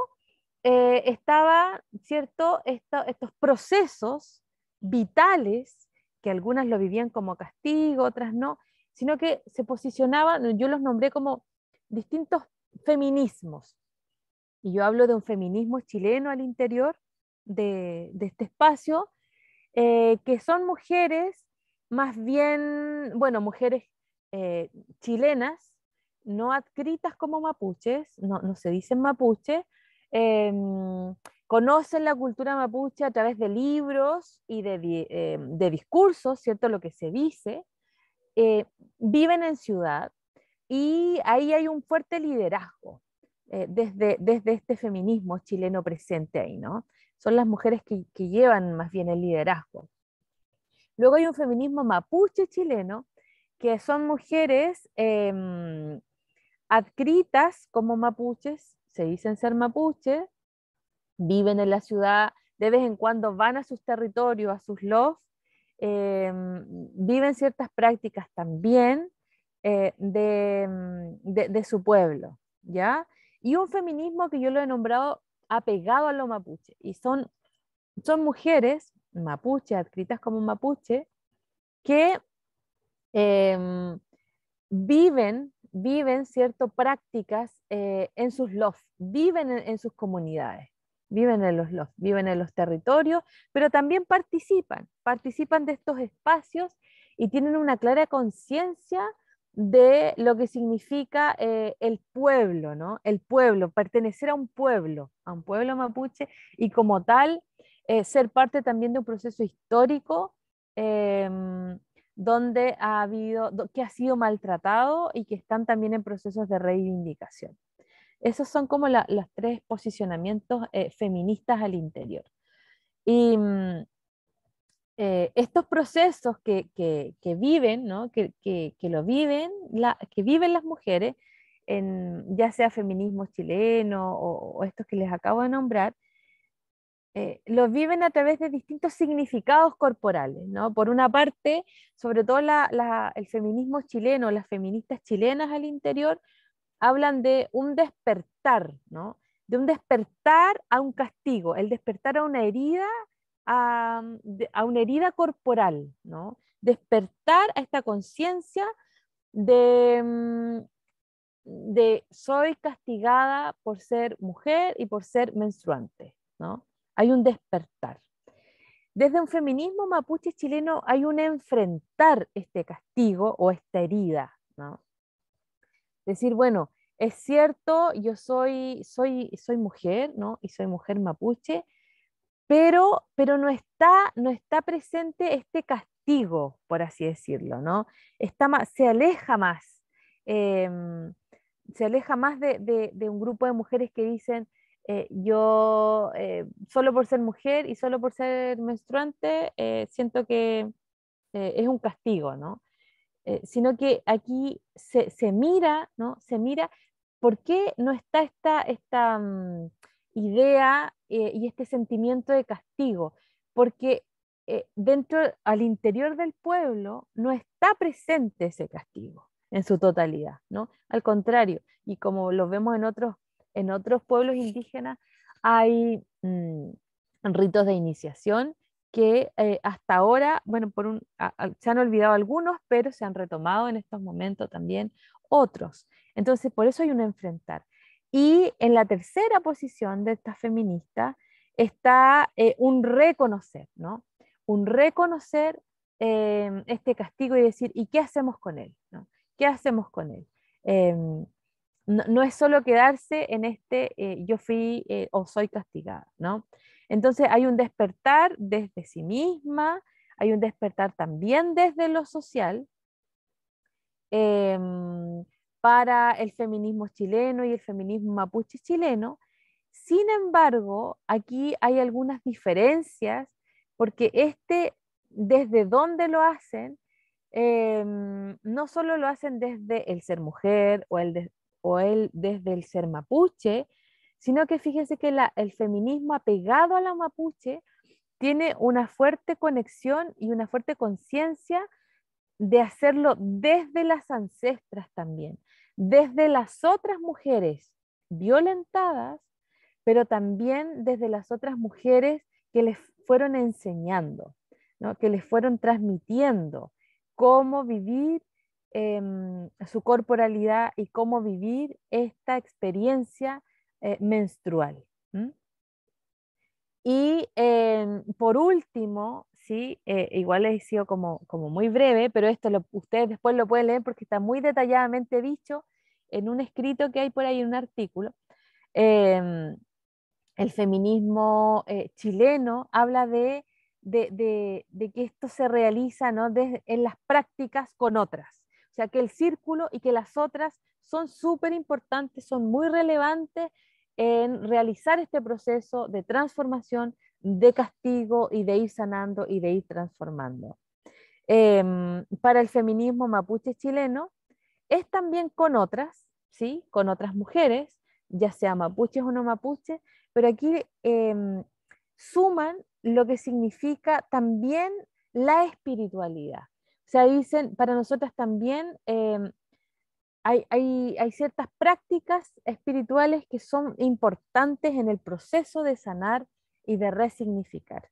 S3: estaban, ¿cierto?, estos procesos vitales, que algunas lo vivían como castigo, otras no, sino que se posicionaban, yo los nombré como distintos feminismos. Y yo hablo de un feminismo chileno al interior de este espacio, que son mujeres más bien, bueno, mujeres chilenas, no adscritas como mapuches, no se dicen mapuche, conocen la cultura mapuche a través de libros y de discursos, ¿cierto? Lo que se dice, eh, viven en ciudad y ahí hay un fuerte liderazgo desde este feminismo chileno presente ahí, ¿no? Son las mujeres que llevan más bien el liderazgo. Luego hay un feminismo mapuche chileno, que son mujeres adscritas como mapuches, se dicen ser mapuches, viven en la ciudad, de vez en cuando van a sus territorios, a sus lofts, viven ciertas prácticas también de su pueblo, ¿ya? Y un feminismo que yo lo he nombrado apegado a lo mapuche, y son mujeres mapuche, adscritas como mapuche, que viven ciertas prácticas en sus lofts, viven en sus comunidades, viven en los lofts, viven en los territorios, pero también participan de estos espacios y tienen una clara conciencia de lo que significa el pueblo, ¿no? El pueblo, pertenecer a un pueblo mapuche, y como tal, ser parte también de un proceso histórico donde que ha sido maltratado y que están también en procesos de reivindicación. Esos son como los tres posicionamientos feministas al interior. Y estos procesos que viven, ¿no? Lo viven, que viven las mujeres, ya sea feminismo chileno o estos que les acabo de nombrar, los viven a través de distintos significados corporales, ¿no? Por una parte, sobre todo el feminismo chileno, las feministas chilenas al interior, hablan de un despertar, ¿no? De un despertar a un castigo, el despertar a una herida, a una herida corporal, ¿no? Despertar a esta conciencia de soy castigada por ser mujer y por ser menstruante, ¿no? Hay un despertar. Desde un feminismo mapuche chileno hay un enfrentar este castigo o esta herida, ¿no? Decir, bueno, es cierto, yo soy mujer, ¿no? Y soy mujer mapuche, pero no está presente este castigo, por así decirlo, ¿no? Se aleja más. Se aleja más de un grupo de mujeres que dicen, yo solo por ser mujer y solo por ser menstruante, siento que es un castigo, ¿no? Sino que aquí se mira, ¿no? Se mira por qué no está esta idea y este sentimiento de castigo, porque al interior del pueblo no está presente ese castigo en su totalidad, ¿no? Al contrario, y como lo vemos en otros pueblos indígenas, hay ritos de iniciación que hasta ahora, bueno, se han olvidado algunos, pero se han retomado en estos momentos también otros. Entonces, por eso hay un enfrentar. Y en la tercera posición de esta feminista está un reconocer, ¿no? Un reconocer este castigo y decir, ¿y qué hacemos con él? ¿No? ¿Qué hacemos con él? No es solo quedarse en yo fui o soy castigada, ¿no? Entonces hay un despertar desde sí misma, hay un despertar también desde lo social para el feminismo chileno y el feminismo mapuche chileno. Sin embargo, aquí hay algunas diferencias porque desde dónde lo hacen, no solo lo hacen desde el ser mujer o desde el ser mapuche, sino que fíjense que el feminismo apegado a la mapuche tiene una fuerte conexión y una fuerte conciencia de hacerlo desde las ancestras también, desde las otras mujeres violentadas, pero también desde las otras mujeres que les fueron enseñando, ¿no? Que les fueron transmitiendo cómo vivir su corporalidad y cómo vivir esta experiencia menstrual. ¿Mm? Y por último, ¿sí? Igual he sido como muy breve, pero esto ustedes después lo pueden leer porque está muy detalladamente dicho en un escrito que hay por ahí, en un artículo. El feminismo chileno habla de que esto se realiza, ¿no? en las prácticas con otras. O sea, que el círculo y que las otras son súper importantes, son muy relevantes en realizar este proceso de transformación, de castigo y de ir sanando y de ir transformando. Para el feminismo mapuche chileno es también con otras, ¿sí? Con otras mujeres, ya sea mapuches o no mapuches, pero aquí suman lo que significa también la espiritualidad. O sea, dicen, para nosotras también hay ciertas prácticas espirituales que son importantes en el proceso de sanar y de resignificar.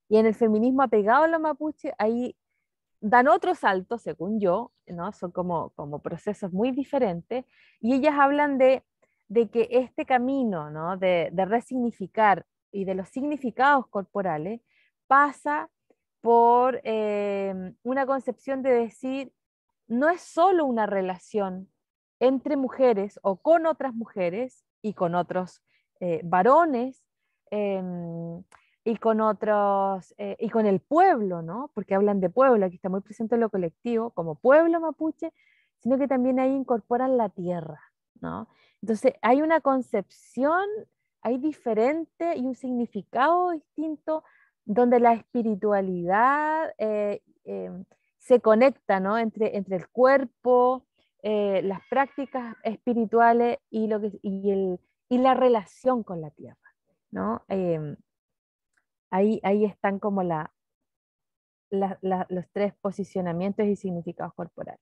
S3: Y en el feminismo apegado a los mapuches, ahí dan otro salto, según yo, ¿no? Son como procesos muy diferentes, y ellas hablan de que este camino, ¿no? de resignificar y de los significados corporales pasa por una concepción de decir, no es solo una relación entre mujeres o con otras mujeres y con otros varones, y con otros, y con el pueblo, ¿no? Porque hablan de pueblo, aquí está muy presente lo colectivo, como pueblo mapuche, sino que también ahí incorporan la tierra, ¿no? Entonces hay una concepción, hay diferente y un significado distinto donde la espiritualidad se conecta, ¿no? Entre el cuerpo, las prácticas espirituales y la relación con la tierra, ¿no? Ahí están como los tres posicionamientos y significados corporales.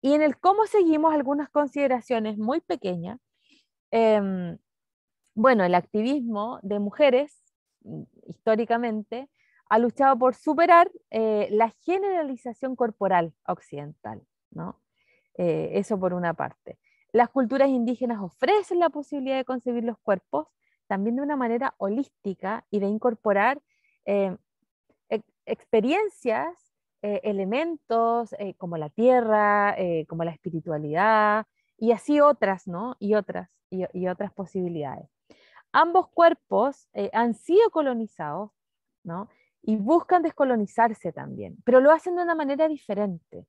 S3: Y en el cómo seguimos, algunas consideraciones muy pequeñas. Bueno, el activismo de mujeres, históricamente, ha luchado por superar la generalización corporal occidental, ¿no? Eso por una parte. Las culturas indígenas ofrecen la posibilidad de concebir los cuerpos también de una manera holística y de incorporar experiencias, elementos como la tierra, como la espiritualidad, y así otras, ¿no? Y otras posibilidades. Ambos cuerpos han sido colonizados, ¿no? Y buscan descolonizarse también, pero lo hacen de una manera diferente.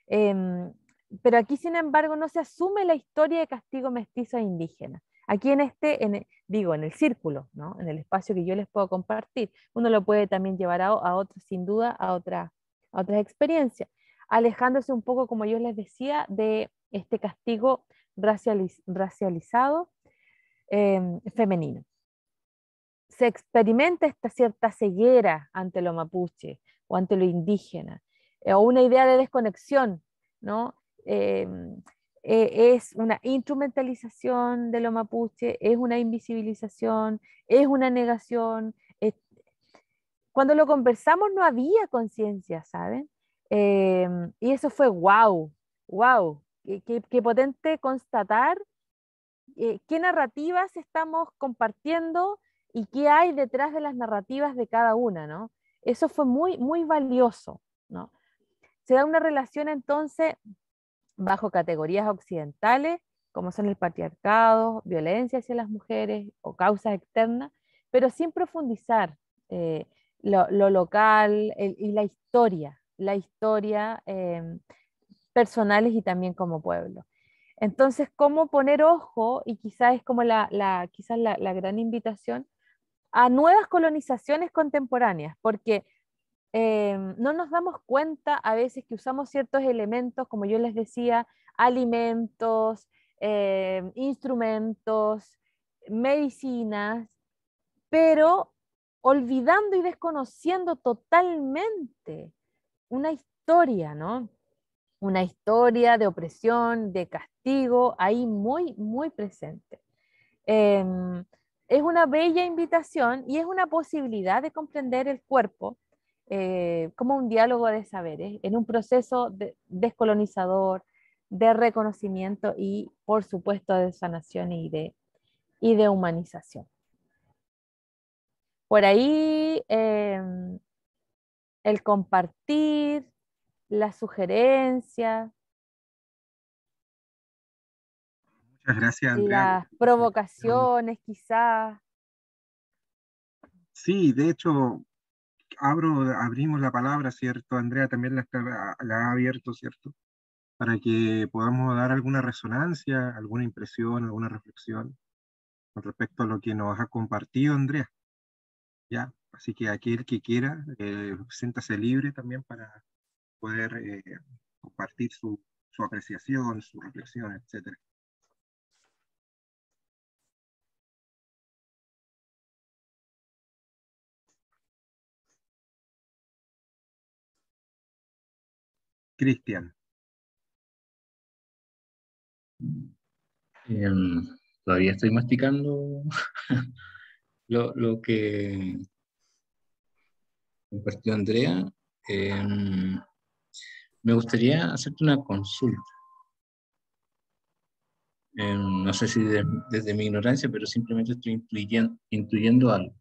S3: Pero aquí, sin embargo, no se asume la historia de castigo mestizo e indígena. Aquí en el círculo, ¿no? En el espacio que yo les puedo compartir, uno lo puede también llevar a otros, sin duda, a otras experiencias, alejándose un poco, como yo les decía, de este castigo racializado femenino. Se experimenta esta cierta ceguera ante lo mapuche o ante lo indígena, o una idea de desconexión, ¿no? Es una instrumentalización de lo mapuche, es una invisibilización, es una negación. Cuando lo conversamos no había conciencia, ¿saben? Y eso fue wow, wow, qué potente constatar qué narrativas estamos compartiendo y qué hay detrás de las narrativas de cada una, ¿no? Eso fue muy, muy valioso, ¿no? Se da una relación entonces bajo categorías occidentales, como son el patriarcado, violencia hacia las mujeres o causas externas, pero sin profundizar lo local y la historia personales y también como pueblo. Entonces, ¿cómo poner ojo? Y quizás es como quizás la gran invitación a nuevas colonizaciones contemporáneas, porque no nos damos cuenta a veces que usamos ciertos elementos, como yo les decía, alimentos, instrumentos, medicinas, pero olvidando y desconociendo totalmente una historia, ¿no? Una historia de opresión, de castigo, ahí muy, muy presente. Es una bella invitación y es una posibilidad de comprender el cuerpo como un diálogo de saberes, en un proceso descolonizador, de reconocimiento y, por supuesto, de sanación y de humanización. Por ahí, el compartir, las sugerencias,
S1: Muchas gracias, Andrea.
S3: las provocaciones, quizás.
S1: Sí, de hecho, abrimos la palabra, ¿cierto? Andrea también la ha abierto, ¿cierto? Para que podamos dar alguna resonancia, alguna impresión, alguna reflexión con respecto a lo que nos ha compartido Andrea, ¿ya? Así que aquel que quiera, siéntase libre también para poder compartir su apreciación, su reflexión, etcétera. Cristian.
S2: Todavía estoy masticando lo que compartió Andrea. Me gustaría hacerte una consulta. No sé si desde mi ignorancia, pero simplemente estoy intuyendo algo.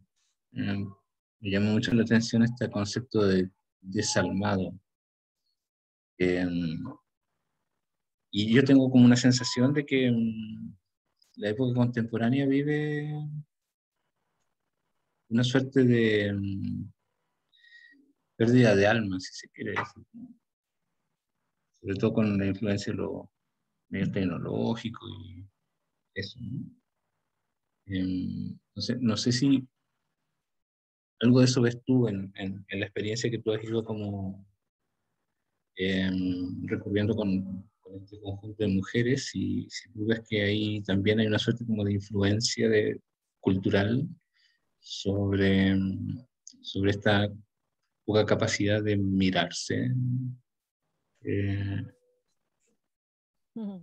S2: Me llama mucho la atención este concepto de desalmado. Y yo tengo como una sensación de que la época contemporánea vive una suerte de pérdida de alma, si se quiere decir, ¿no? Sobre todo con la influencia de los medios tecnológicos y eso, ¿no? No sé si algo de eso ves tú en la experiencia que tú has ido como recurriendo con este conjunto de mujeres, y si tú ves que ahí también hay una suerte como de influencia cultural sobre, sobre esta poca capacidad de mirarse. Eh,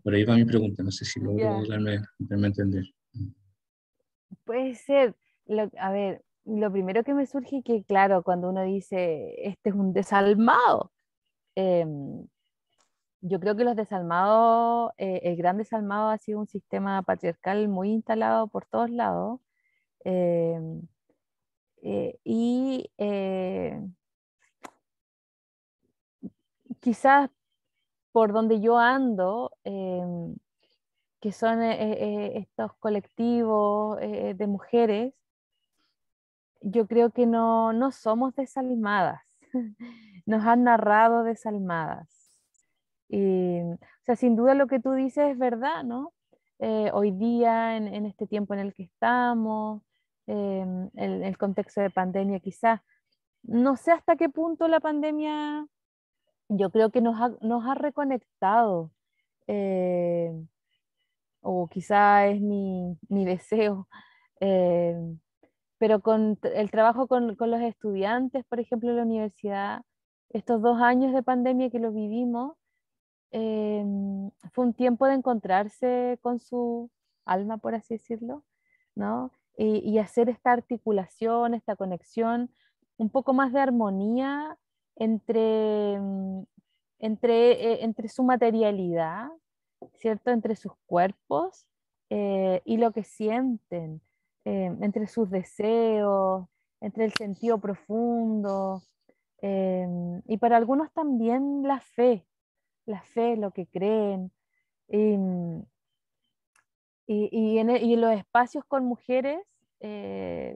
S2: por ahí va mi pregunta, no sé si logro
S3: Ya,
S2: darme a entender.
S3: puede ser. A ver, lo primero que me surge es que, claro, cuando uno dice, este es un desalmado, em, yo creo que los desalmados, el gran desalmado ha sido un sistema patriarcal muy instalado por todos lados. em, y quizás por donde yo ando, que son estos colectivos de mujeres, yo creo que no somos desalmadas. Nos han narrado desalmadas. O sea, sin duda lo que tú dices es verdad, ¿no? Hoy día, en este tiempo en el que estamos, el contexto de pandemia quizás, no sé hasta qué punto la pandemia, yo creo que nos ha reconectado, eh, o quizá es mi deseo, eh, pero el trabajo con los estudiantes, por ejemplo, en la universidad, estos 2 años de pandemia que lo vivimos, eh, fue un tiempo de encontrarse con su alma, por así decirlo, ¿no? Y hacer esta articulación, esta conexión, un poco más de armonía entre, entre su materialidad, ¿cierto? Entre sus cuerpos y lo que sienten, entre sus deseos, entre el sentido profundo, y para algunos también la fe, lo que creen. Y, y en los espacios con mujeres, eh,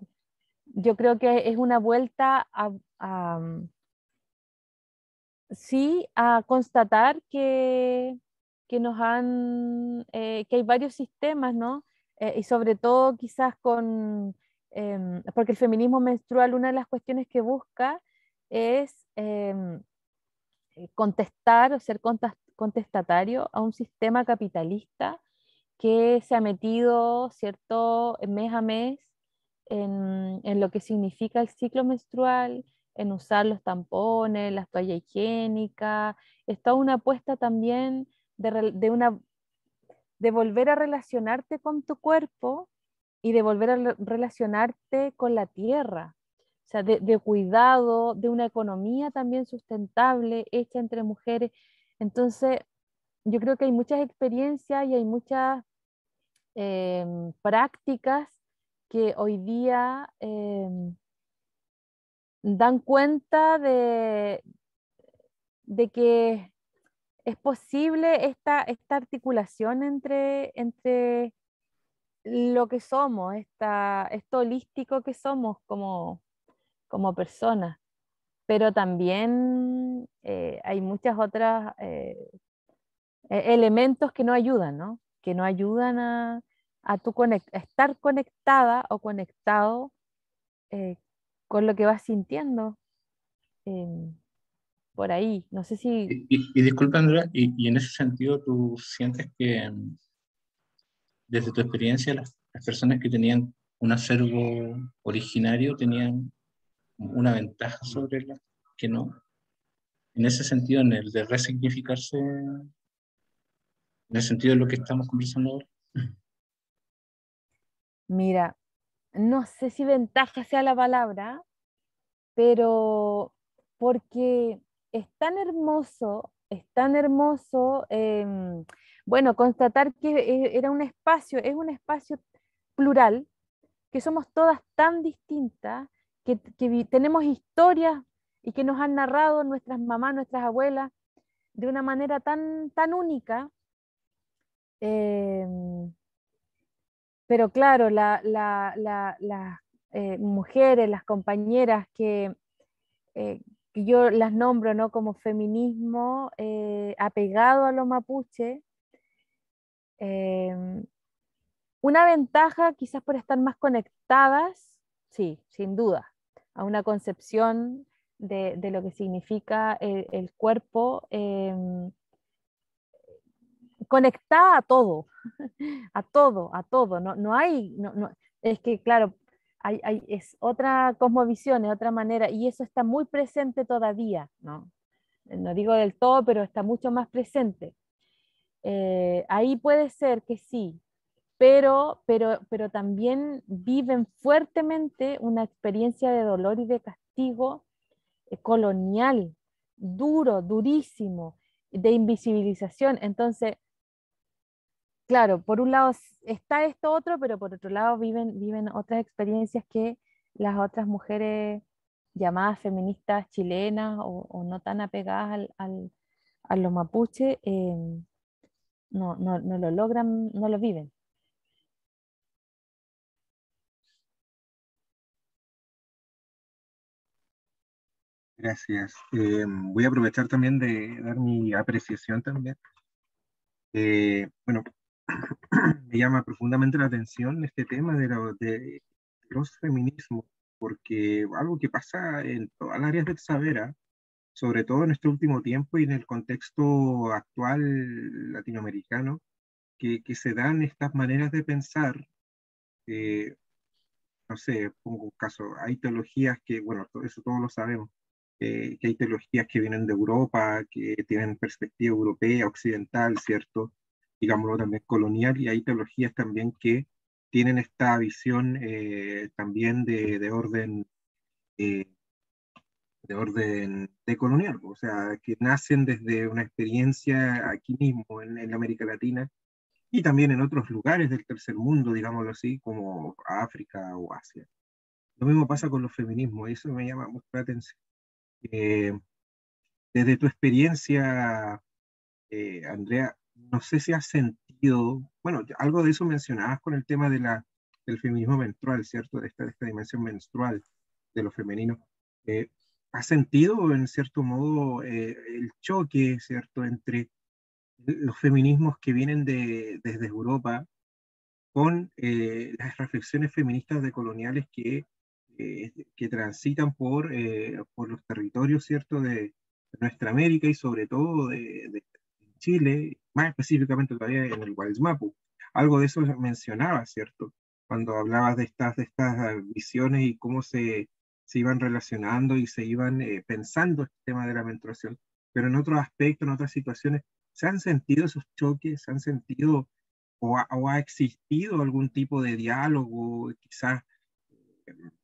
S3: yo creo que es una vuelta sí, a constatar que nos han, que hay varios sistemas, ¿no? Y sobre todo quizás porque el feminismo menstrual, una de las cuestiones que busca es contestar o ser contestatario a un sistema capitalista que se ha metido, ¿cierto?, mes a mes en lo que significa el ciclo menstrual, en usar los tampones, las toallas higiénicas. Está una apuesta también de volver a relacionarte con tu cuerpo y de volver a relacionarte con la tierra. O sea, de cuidado, de una economía también sustentable hecha entre mujeres. Entonces, yo creo que hay muchas experiencias y hay muchas prácticas que hoy día dan cuenta de que es posible esta articulación entre lo que somos, esto holístico que somos como personas, pero también hay muchas otras elementos que no ayudan, ¿no? Que no ayudan a a estar conectada o conectado eh, con lo que vas sintiendo por ahí. No sé si...
S2: Y disculpa, Andrea, y en ese sentido, ¿tú sientes que desde tu experiencia las personas que tenían un acervo originario tenían una ventaja sobre las que no? En ese sentido, en el de resignificarse, en el sentido de lo que estamos conversando ahora.
S3: Mira, no sé si ventaja sea la palabra, pero porque es tan hermoso, bueno, constatar que era un espacio, es un espacio plural, que somos todas tan distintas, que tenemos historias y que nos han narrado nuestras mamás, nuestras abuelas, de una manera tan única. Pero claro, las mujeres, las compañeras que yo las nombro, ¿no?, como feminismo apegado a los mapuche, eh, una ventaja quizás por estar más conectadas, sí, sin duda, a una concepción de lo que significa el cuerpo, conectada a todo, a todo, a todo. No, no hay, es que claro, es otra cosmovisión, es otra manera, y eso está muy presente todavía, ¿no? No digo del todo, pero está mucho más presente. Ahí puede ser que sí, pero también viven fuertemente una experiencia de dolor y de castigo colonial, duro, durísimo, de invisibilización. Entonces, claro, por un lado está esto otro, pero por otro lado viven otras experiencias que las otras mujeres llamadas feministas chilenas o no tan apegadas a los mapuches no lo logran, no lo viven.
S1: Gracias. Voy a aprovechar también de dar mi apreciación también. Bueno, me llama profundamente la atención este tema de los feminismos, porque algo que pasa en todas las áreas del saber, sobre todo en este último tiempo y en el contexto actual latinoamericano, que se dan estas maneras de pensar. eh, no sé, pongo un caso, hay teologías que, bueno, eso todos lo sabemos, que hay teologías que vienen de Europa, que tienen perspectiva europea, occidental, ¿cierto? Digámoslo también colonial, y hay teologías también que tienen esta visión también eh, de orden decolonial, o sea, que nacen desde una experiencia aquí mismo en América Latina y también en otros lugares del tercer mundo, digámoslo así, como África o Asia. Lo mismo pasa con los feminismos, y eso me llama mucho la atención. Eh, Desde tu experiencia, Andrea, no sé si has sentido, bueno, algo de eso mencionabas con el tema del feminismo menstrual, ¿cierto? De esta dimensión menstrual de lo femenino. ¿Has sentido, en cierto modo, el choque, ¿cierto?, entre los feminismos que vienen desde Europa con las reflexiones feministas decoloniales que transitan por los territorios, ¿cierto?, de nuestra América y sobre todo de Chile, más específicamente todavía en el Gualmapu. Algo de eso mencionabas, ¿cierto?, cuando hablabas de estas visiones y cómo se iban relacionando y se iban pensando el tema de la menstruación, pero en otros aspectos, en otras situaciones, se han sentido esos choques, se han sentido o ha existido algún tipo de diálogo, quizás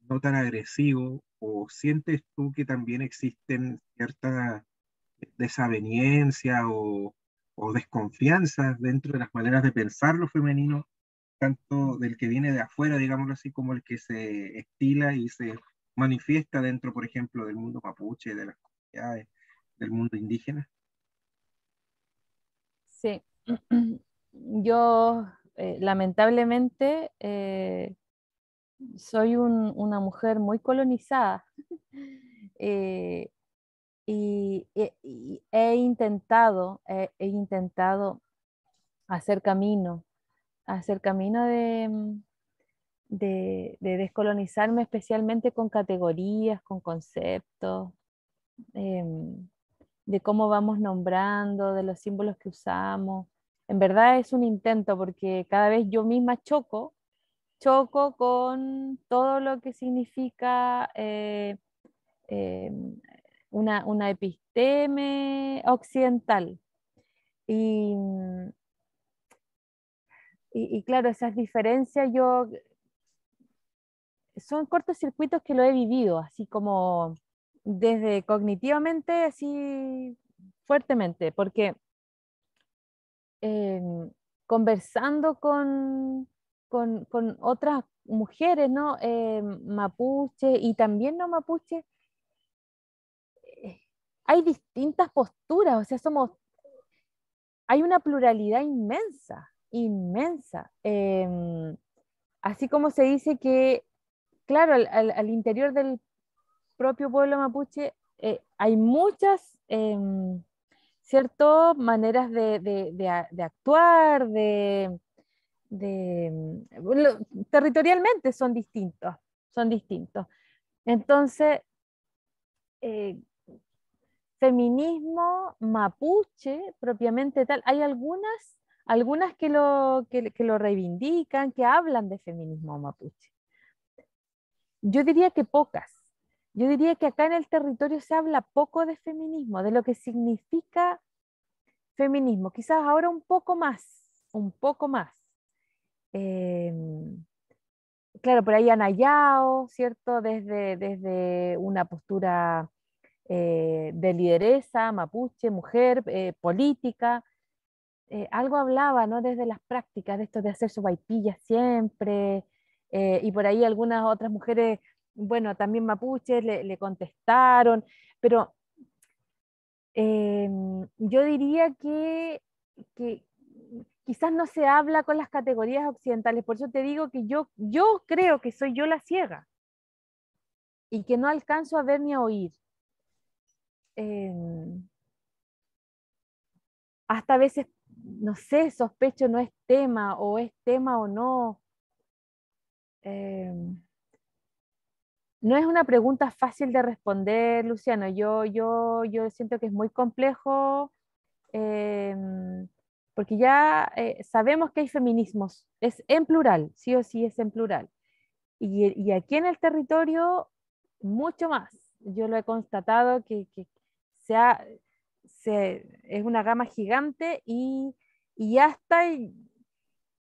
S1: no tan agresivo, o sientes tú que también existen ciertas desaveniencias o desconfianzas dentro de las maneras de pensar lo femenino, tanto del que viene de afuera, digámoslo así, como el que se estila y se manifiesta dentro, por ejemplo, del mundo mapuche, de las comunidades, del mundo indígena?
S3: Sí, yo lamentablemente soy una mujer muy colonizada eh, y he intentado hacer hacer camino de descolonizarme, especialmente con categorías, con conceptos, em, de cómo vamos nombrando, de los símbolos que usamos. En verdad es un intento porque cada vez yo misma choco con todo lo que significa eh, una episteme occidental. Y, y claro, esas diferencias son cortocircuitos que lo he vivido, así como desde cognitivamente, así fuertemente, porque eh, conversando con otras mujeres, ¿no? Mapuche y también no mapuche, hay distintas posturas, o sea, hay una pluralidad inmensa, inmensa. Así como se dice que, claro, al interior del propio pueblo mapuche hay muchas, ¿cierto? Maneras de actuar, territorialmente son distintos. Entonces, eh, feminismo mapuche propiamente tal, hay algunas que lo reivindican, que hablan de feminismo mapuche. Yo diría que pocas. Yo diría que acá en el territorio se habla poco de feminismo, de lo que significa feminismo. Quizás ahora un poco más, un poco más. Eh, claro, por ahí han hallado, ¿cierto? Desde una postura de lideresa, mapuche, mujer, política. Algo hablaba, ¿no? Desde las prácticas de esto de hacer sopaipillas siempre, y por ahí algunas otras mujeres, bueno, también mapuches, le contestaron, pero yo diría que quizás no se habla con las categorías occidentales, por eso te digo que yo creo que soy yo la ciega y que no alcanzo a ver ni a oír. Em, Hasta a veces, no sé, sospecho no es tema o es tema o no. Em, no es una pregunta fácil de responder, Luciano. Yo siento que es muy complejo porque ya sabemos que hay feminismos. Es en plural, sí o sí es en plural. Y aquí en el territorio, mucho más. Yo lo he constatado que se ha- es una gama gigante y hasta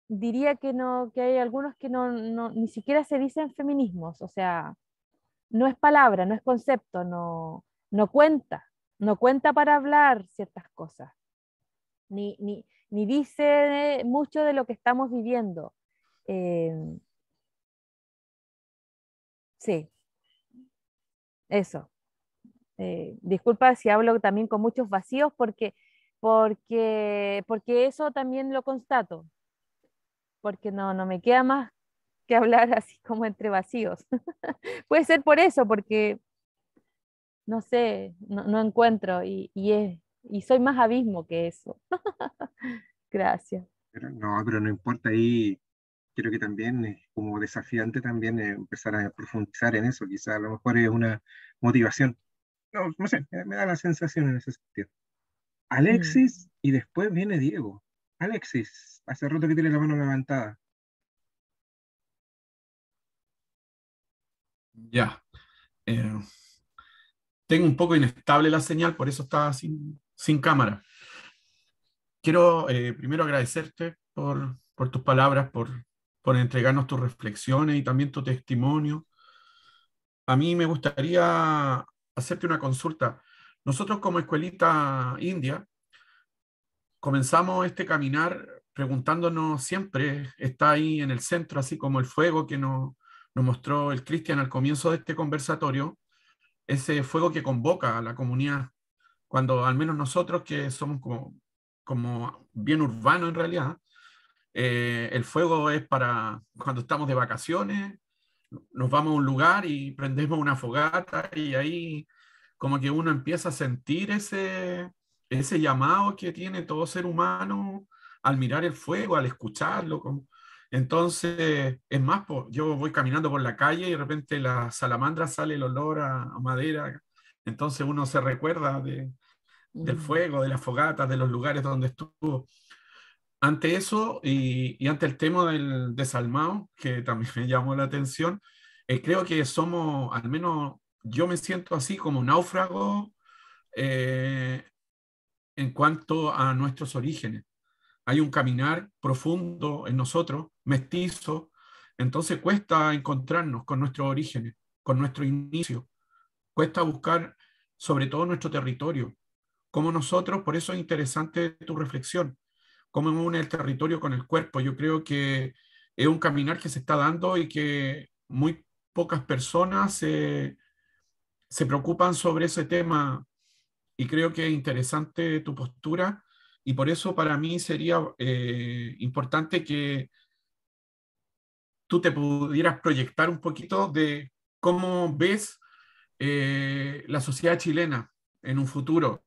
S3: diría que no, que hay algunos que ni siquiera se dicen feminismos, o sea, no es palabra, no es concepto, no cuenta, no cuenta para hablar ciertas cosas, ni dice mucho de lo que estamos viviendo. Eh, sí, eso. Disculpa si hablo también con muchos vacíos porque eso también lo constato, porque no me queda más que hablar así como entre vacíos. Puede ser por eso, porque no sé, no encuentro y soy más abismo que eso. Gracias.
S1: Pero no importa ahí. Creo que también es como desafiante también empezar a profundizar en eso. Quizá a lo mejor es una motivación. No, no sé, me da la sensación en ese sentido.
S3: Mm.
S1: Alexis y después viene Diego. Alexis, hace rato que tiene la mano levantada.
S5: Ya. Eh, tengo un poco inestable la señal, por eso estaba sin cámara. Quiero primero agradecerte por tus palabras, por entregarnos tus reflexiones y también tu testimonio. A mí me gustaría hacerte una consulta. Nosotros como Escuelita India comenzamos este caminar preguntándonos siempre, está ahí en el centro, así como el fuego que nos mostró el Cristian al comienzo de este conversatorio, ese fuego que convoca a la comunidad, cuando al menos nosotros que somos como bien urbanos en realidad, el fuego es para cuando estamos de vacaciones, nos vamos a un lugar y prendemos una fogata y ahí como que uno empieza a sentir ese llamado que tiene todo ser humano al mirar el fuego, al escucharlo. Entonces, es más, yo voy caminando por la calle y de repente la salamandra sale el olor a madera. Entonces uno se recuerda del fuego, de las fogatas, de los lugares donde estuvo. Ante eso y ante el tema del desalmado, que también me llamó la atención, creo que somos, al menos yo me siento así como náufrago eh, en cuanto a nuestros orígenes. Hay un caminar profundo en nosotros, mestizo, entonces cuesta encontrarnos con nuestros orígenes, con nuestro inicio, cuesta buscar sobre todo nuestro territorio, como nosotros, por eso es interesante tu reflexión, cómo une el territorio con el cuerpo. Yo creo que es un caminar que se está dando y que muy pocas personas se preocupan sobre ese tema y creo que es interesante tu postura y por eso para mí sería importante que tú te pudieras proyectar un poquito de cómo ves la sociedad chilena en un futuro.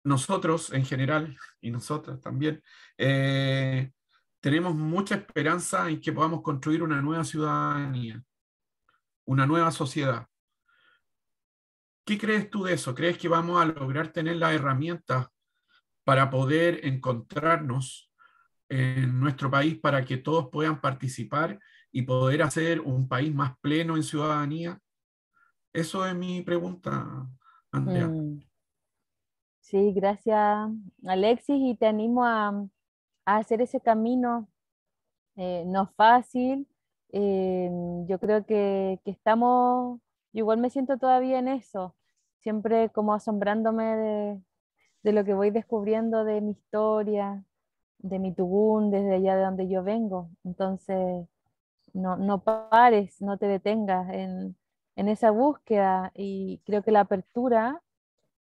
S5: Nosotros en general, y nosotras también, tenemos mucha esperanza en que podamos construir una nueva ciudadanía, una nueva sociedad. ¿Qué crees tú de eso? ¿Crees que vamos a lograr tener las herramientas para poder encontrarnos en nuestro país para que todos puedan participar y poder hacer un país más pleno en ciudadanía? Eso es mi pregunta, Andrea.
S3: Sí, gracias, Alexis, y te animo a hacer ese camino. No es fácil. Yo creo que estamos, yo igual me siento todavía en eso, siempre como asombrándome de lo que voy descubriendo de mi historia, de mi tugún, desde allá de donde yo vengo. Entonces, no pares, no te detengas en esa búsqueda, y creo que la apertura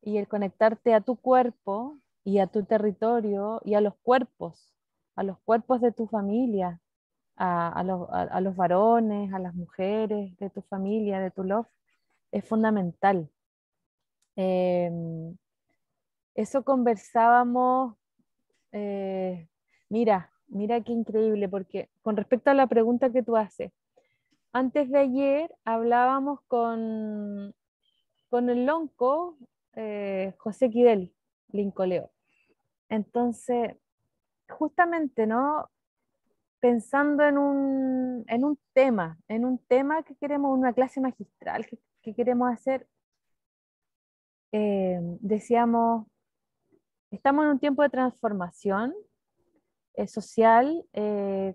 S3: y el conectarte a tu cuerpo y a tu territorio y a los cuerpos de tu familia, a los varones, a las mujeres de tu familia, de tu love, es fundamental. Eso conversábamos, eh, mira qué increíble, porque con respecto a la pregunta que tú haces, antes de ayer hablábamos con el lonco José Quidel, Lincoleo. Entonces, justamente, ¿no? Pensando en un tema que queremos, una clase magistral que queremos hacer, decíamos, estamos en un tiempo de transformación social,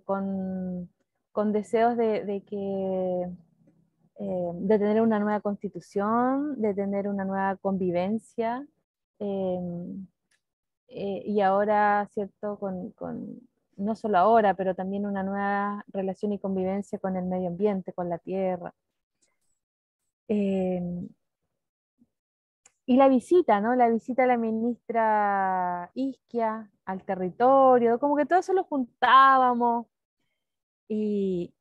S3: con deseos de tener una nueva constitución, de tener una nueva convivencia, eh, y ahora, ¿cierto? No solo ahora, pero también una nueva relación y convivencia con el medio ambiente, con la tierra. Eh, y la visita, ¿no? La visita de la ministra Isquia al territorio, como que todo eso lo juntábamos y,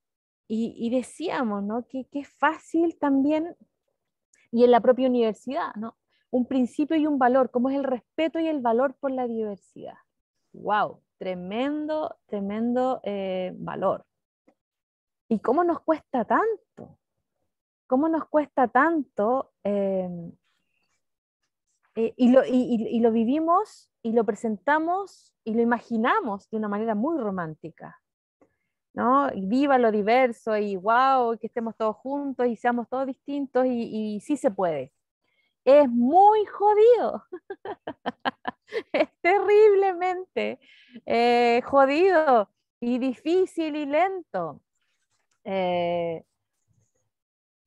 S3: y decíamos, ¿no? Que es fácil también, y en la propia universidad, ¿no? Un principio y un valor, como es el respeto y el valor por la diversidad. ¡Wow! Tremendo, tremendo valor. ¿Y cómo nos cuesta tanto? ¿Cómo nos cuesta tanto? Y lo vivimos y lo presentamos y lo imaginamos de una manera muy romántica. ¿no? Y viva lo diverso y wow, que estemos todos juntos y seamos todos distintos y sí se puede. Es muy jodido, es terriblemente jodido y difícil y lento.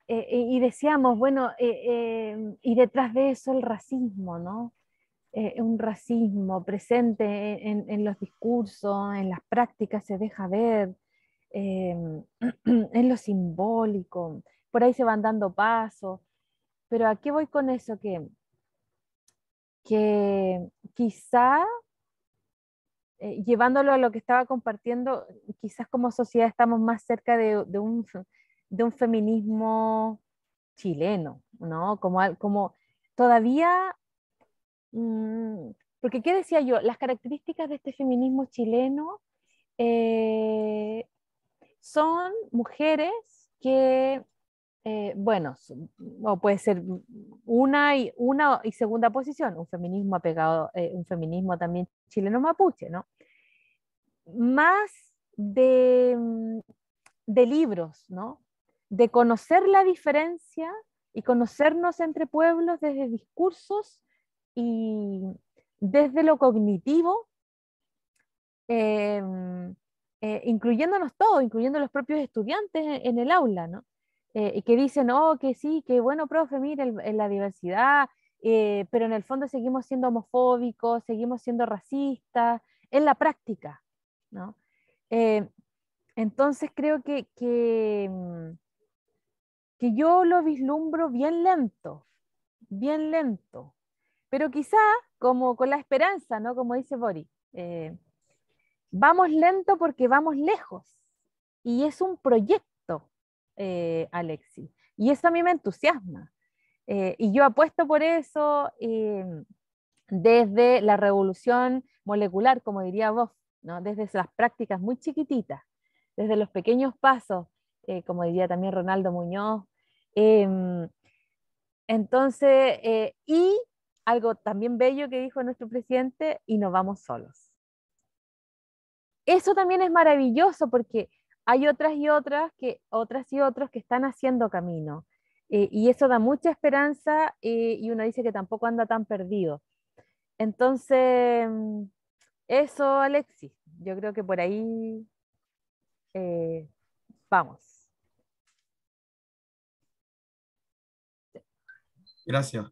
S3: Y decíamos, bueno, y detrás de eso el racismo, ¿no? Un racismo presente en los discursos, en las prácticas se deja ver, en lo simbólico, por ahí se van dando pasos, pero ¿a qué voy con eso? Que quizá, llevándolo a lo que estaba compartiendo, quizás como sociedad estamos más cerca de un feminismo chileno, ¿no? Como todavía, porque ¿qué decía yo? Las características de este feminismo chileno eh, son mujeres que, bueno, o puede ser una y segunda posición, un feminismo apegado, un feminismo también chileno mapuche, ¿no? Más de libros, ¿no? De conocer la diferencia y conocernos entre pueblos desde discursos y desde lo cognitivo, eh, incluyéndonos todos, incluyendo los propios estudiantes en el aula, ¿no? Y que dicen, oh, que sí, que bueno, profe, mire, la diversidad, pero en el fondo seguimos siendo homofóbicos, seguimos siendo racistas, en la práctica, ¿no? Eh, entonces creo que yo lo vislumbro bien lento, pero quizá como con la esperanza, ¿no? Como dice Boris, vamos lento porque vamos lejos y es un proyecto, Alexis, y eso a mí me entusiasma. Y yo apuesto por eso desde la revolución molecular, como diría vos, ¿no? Desde esas prácticas muy chiquititas, desde los pequeños pasos, como diría también Ronaldo Muñoz. Em, entonces, y algo también bello que dijo nuestro presidente, y no vamos solos. Eso también es maravilloso porque hay otras y otros que están haciendo camino. Y eso da mucha esperanza y uno dice que tampoco anda tan perdido. Entonces, eso, Alexis, yo creo que por ahí eh, vamos.
S5: Gracias.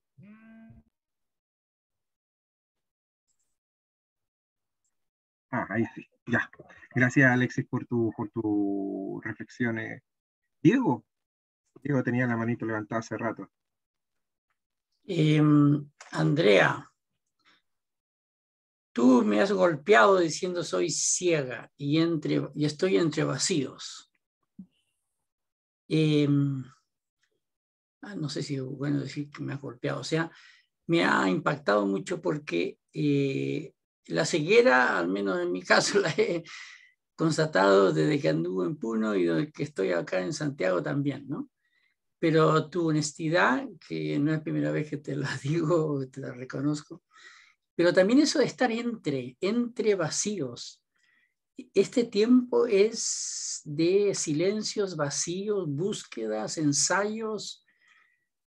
S1: Ahí sí, ya. Gracias, Alexis, por tu reflexiones. Diego, Diego tenía la manito levantada hace rato.
S6: Andrea, tú me has golpeado diciendo soy ciega y estoy entre vacíos. No sé si es bueno decir que me has golpeado, o sea, me ha impactado mucho porque la ceguera, al menos en mi caso, la he constatado desde que anduve en Puno y desde que estoy acá en Santiago también, ¿no? Pero tu honestidad, que no es la primera vez que te la digo, te la reconozco, pero también eso de estar entre vacíos. Este tiempo es de silencios, vacíos, búsquedas, ensayos.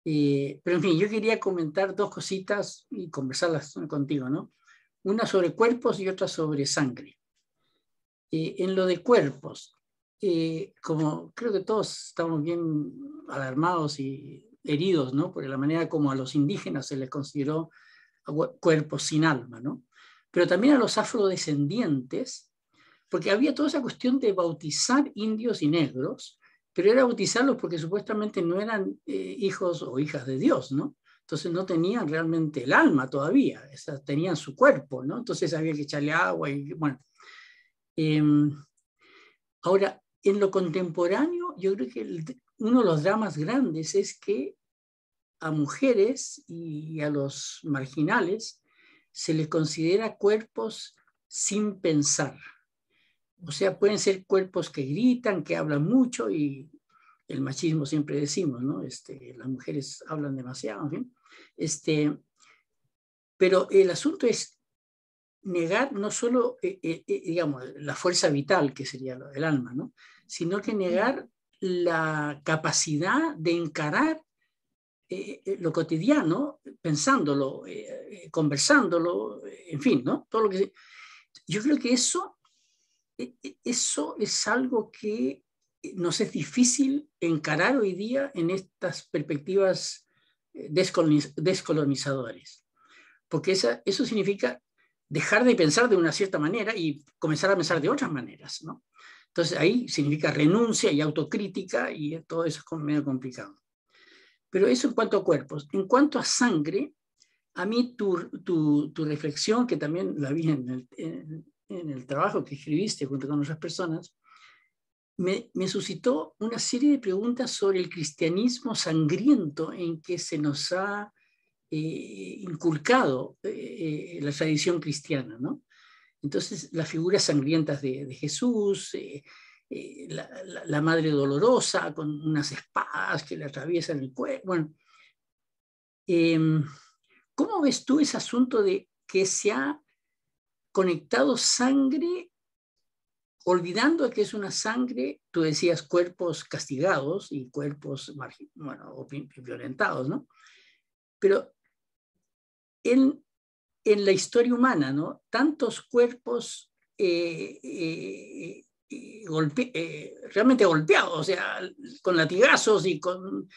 S6: Pero en fin, yo quería comentar dos cositas y conversarlas contigo, ¿no? Una sobre cuerpos y otra sobre sangre. En lo de cuerpos, como creo que todos estamos bien alarmados y heridos, ¿no? Por la manera como a los indígenas se les consideró cuerpos sin alma, ¿no? Pero también a los afrodescendientes, porque había toda esa cuestión de bautizar indios y negros, pero era bautizarlos porque supuestamente no eran hijos o hijas de Dios, ¿no? Entonces no tenían realmente el alma todavía, tenían su cuerpo, ¿no? Entonces había que echarle agua y bueno. Ahora, en lo contemporáneo, yo creo que uno de los dramas grandes es que a mujeres y a los marginales se les considera cuerpos sin pensar. O sea, pueden ser cuerpos que gritan, que hablan mucho y el machismo siempre decimos, ¿no? Las mujeres hablan demasiado, en fin. Pero el asunto es negar no solo, digamos, la fuerza vital, que sería el alma, ¿no? Sino que negar la capacidad de encarar lo cotidiano, pensándolo, conversándolo, en fin, ¿no? Todo lo que... Yo creo que eso es algo que nos es difícil encarar hoy día en estas perspectivas descolonizadoras, porque eso significa dejar de pensar de una cierta manera y comenzar a pensar de otras maneras, ¿no? Entonces ahí significa renuncia y autocrítica y todo eso es medio complicado. Pero eso en cuanto a cuerpos. En cuanto a sangre, a mí tu reflexión, que también la vi en el trabajo que escribiste junto con otras personas, me suscitó una serie de preguntas sobre el cristianismo sangriento en que se nos ha inculcado la tradición cristiana, ¿no? Entonces, las figuras sangrientas de Jesús, la Madre Dolorosa con unas espadas que le atraviesan el cuerpo. Bueno, ¿cómo ves tú ese asunto de que se ha conectado sangre, olvidando que es una sangre, tú decías cuerpos castigados y cuerpos, bueno, violentados, ¿no? Pero en la historia humana, ¿no? Tantos cuerpos realmente golpeados, o sea, con latigazos y con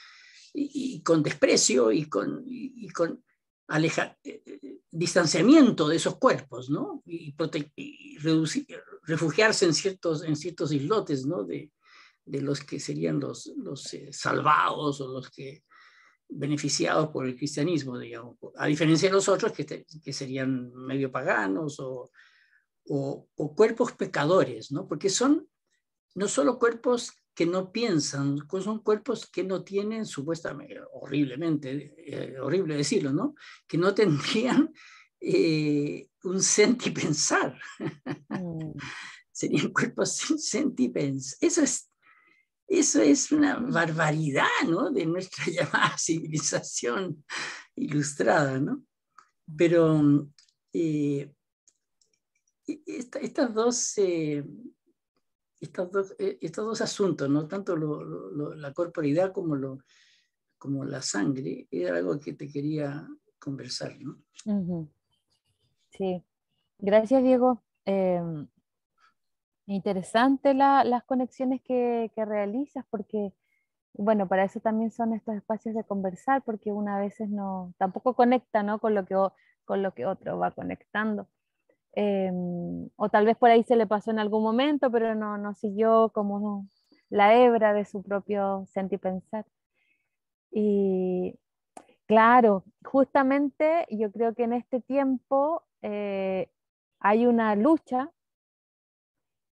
S6: desprecio y con distanciamiento de esos cuerpos, ¿no? Y refugiarse en ciertos islotes, ¿no? De los que serían los salvados o los que beneficiados por el cristianismo, digamos, a diferencia de los otros que serían medio paganos o cuerpos pecadores, ¿no? Porque son no solo cuerpos que no piensan, son cuerpos que no tienen, supuestamente, horrible decirlo, ¿no? Que no tendrían un sentipensar. Serían cuerpos sin sentipensar. Eso es una barbaridad, ¿no? De nuestra llamada civilización ilustrada, ¿no? Pero estos dos asuntos, ¿no? Tanto la corporeidad como la sangre, era algo que te quería conversar, ¿no?
S3: Sí, gracias, Diego. Interesante las conexiones que realizas, porque, bueno, para eso también son estos espacios de conversar, porque una a veces tampoco conecta, ¿no? con lo que otro va conectando. O tal vez por ahí se le pasó en algún momento, pero no siguió como la hebra de su propio sentir pensar. Y claro, justamente yo creo que en este tiempo hay una lucha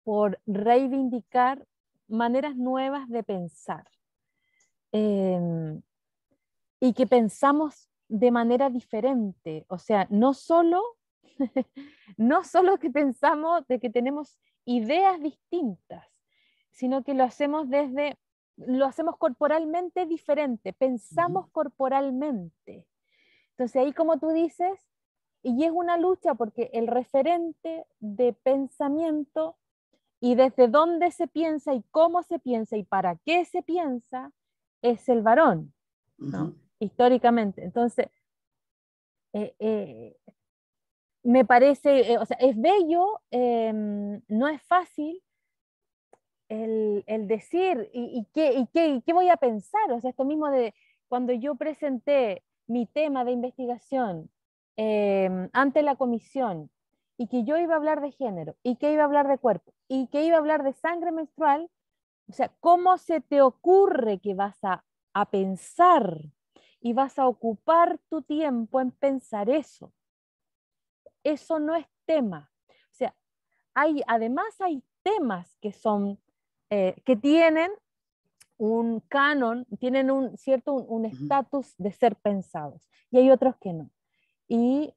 S3: por reivindicar maneras nuevas de pensar y que pensamos de manera diferente, o sea, no solo que pensamos de que tenemos ideas distintas, sino que lo hacemos corporalmente diferente, pensamos corporalmente. Entonces ahí, como tú dices, y es una lucha porque el referente de pensamiento y desde dónde se piensa y cómo se piensa y para qué se piensa es el varón, ¿no? Históricamente. Entonces, me parece, o sea, es bello, no es fácil el decir y qué voy a pensar. O sea, esto mismo de cuando yo presenté mi tema de investigación ante la comisión y que yo iba a hablar de género y que iba a hablar de cuerpo y que iba a hablar de sangre menstrual, o sea, ¿cómo se te ocurre que vas a pensar y vas a ocupar tu tiempo en pensar eso? Eso no es tema. O sea, además hay temas que son, que tienen un canon, tienen un estatus de ser pensados, y hay otros que no. Y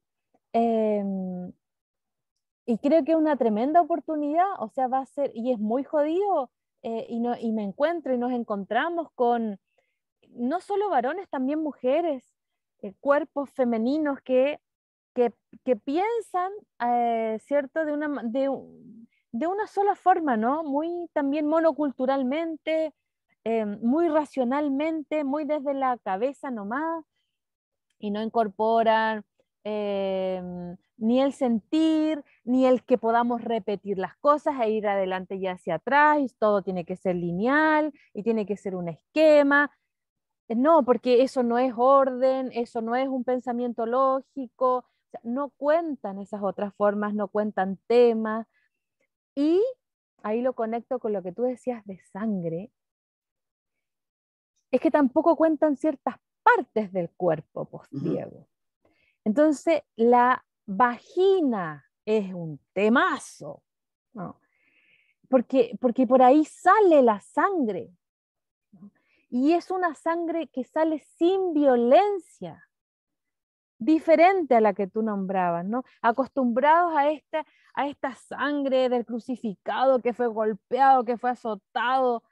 S3: creo que es una tremenda oportunidad, o sea, va a ser, y es muy jodido, y nos encontramos con no solo varones, también mujeres, cuerpos femeninos que que piensan, ¿cierto? De una sola forma, ¿no? Muy también monoculturalmente, muy racionalmente, muy desde la cabeza nomás, y no incorporan ni el sentir, ni el que podamos repetir las cosas e ir adelante y hacia atrás, y todo tiene que ser lineal, y tiene que ser un esquema. No, porque eso no es orden, eso no es un pensamiento lógico, o sea, no cuentan esas otras formas, no cuentan temas, y ahí lo conecto con lo que tú decías de sangre, es que tampoco cuentan ciertas partes del cuerpo, pues, Diego. Entonces, la vagina es un temazo, ¿no? Porque por ahí sale la sangre, ¿no? Y es una sangre que sale sin violencia, diferente a la que tú nombrabas, ¿no? Acostumbrados a esta sangre del crucificado que fue golpeado, que fue azotado,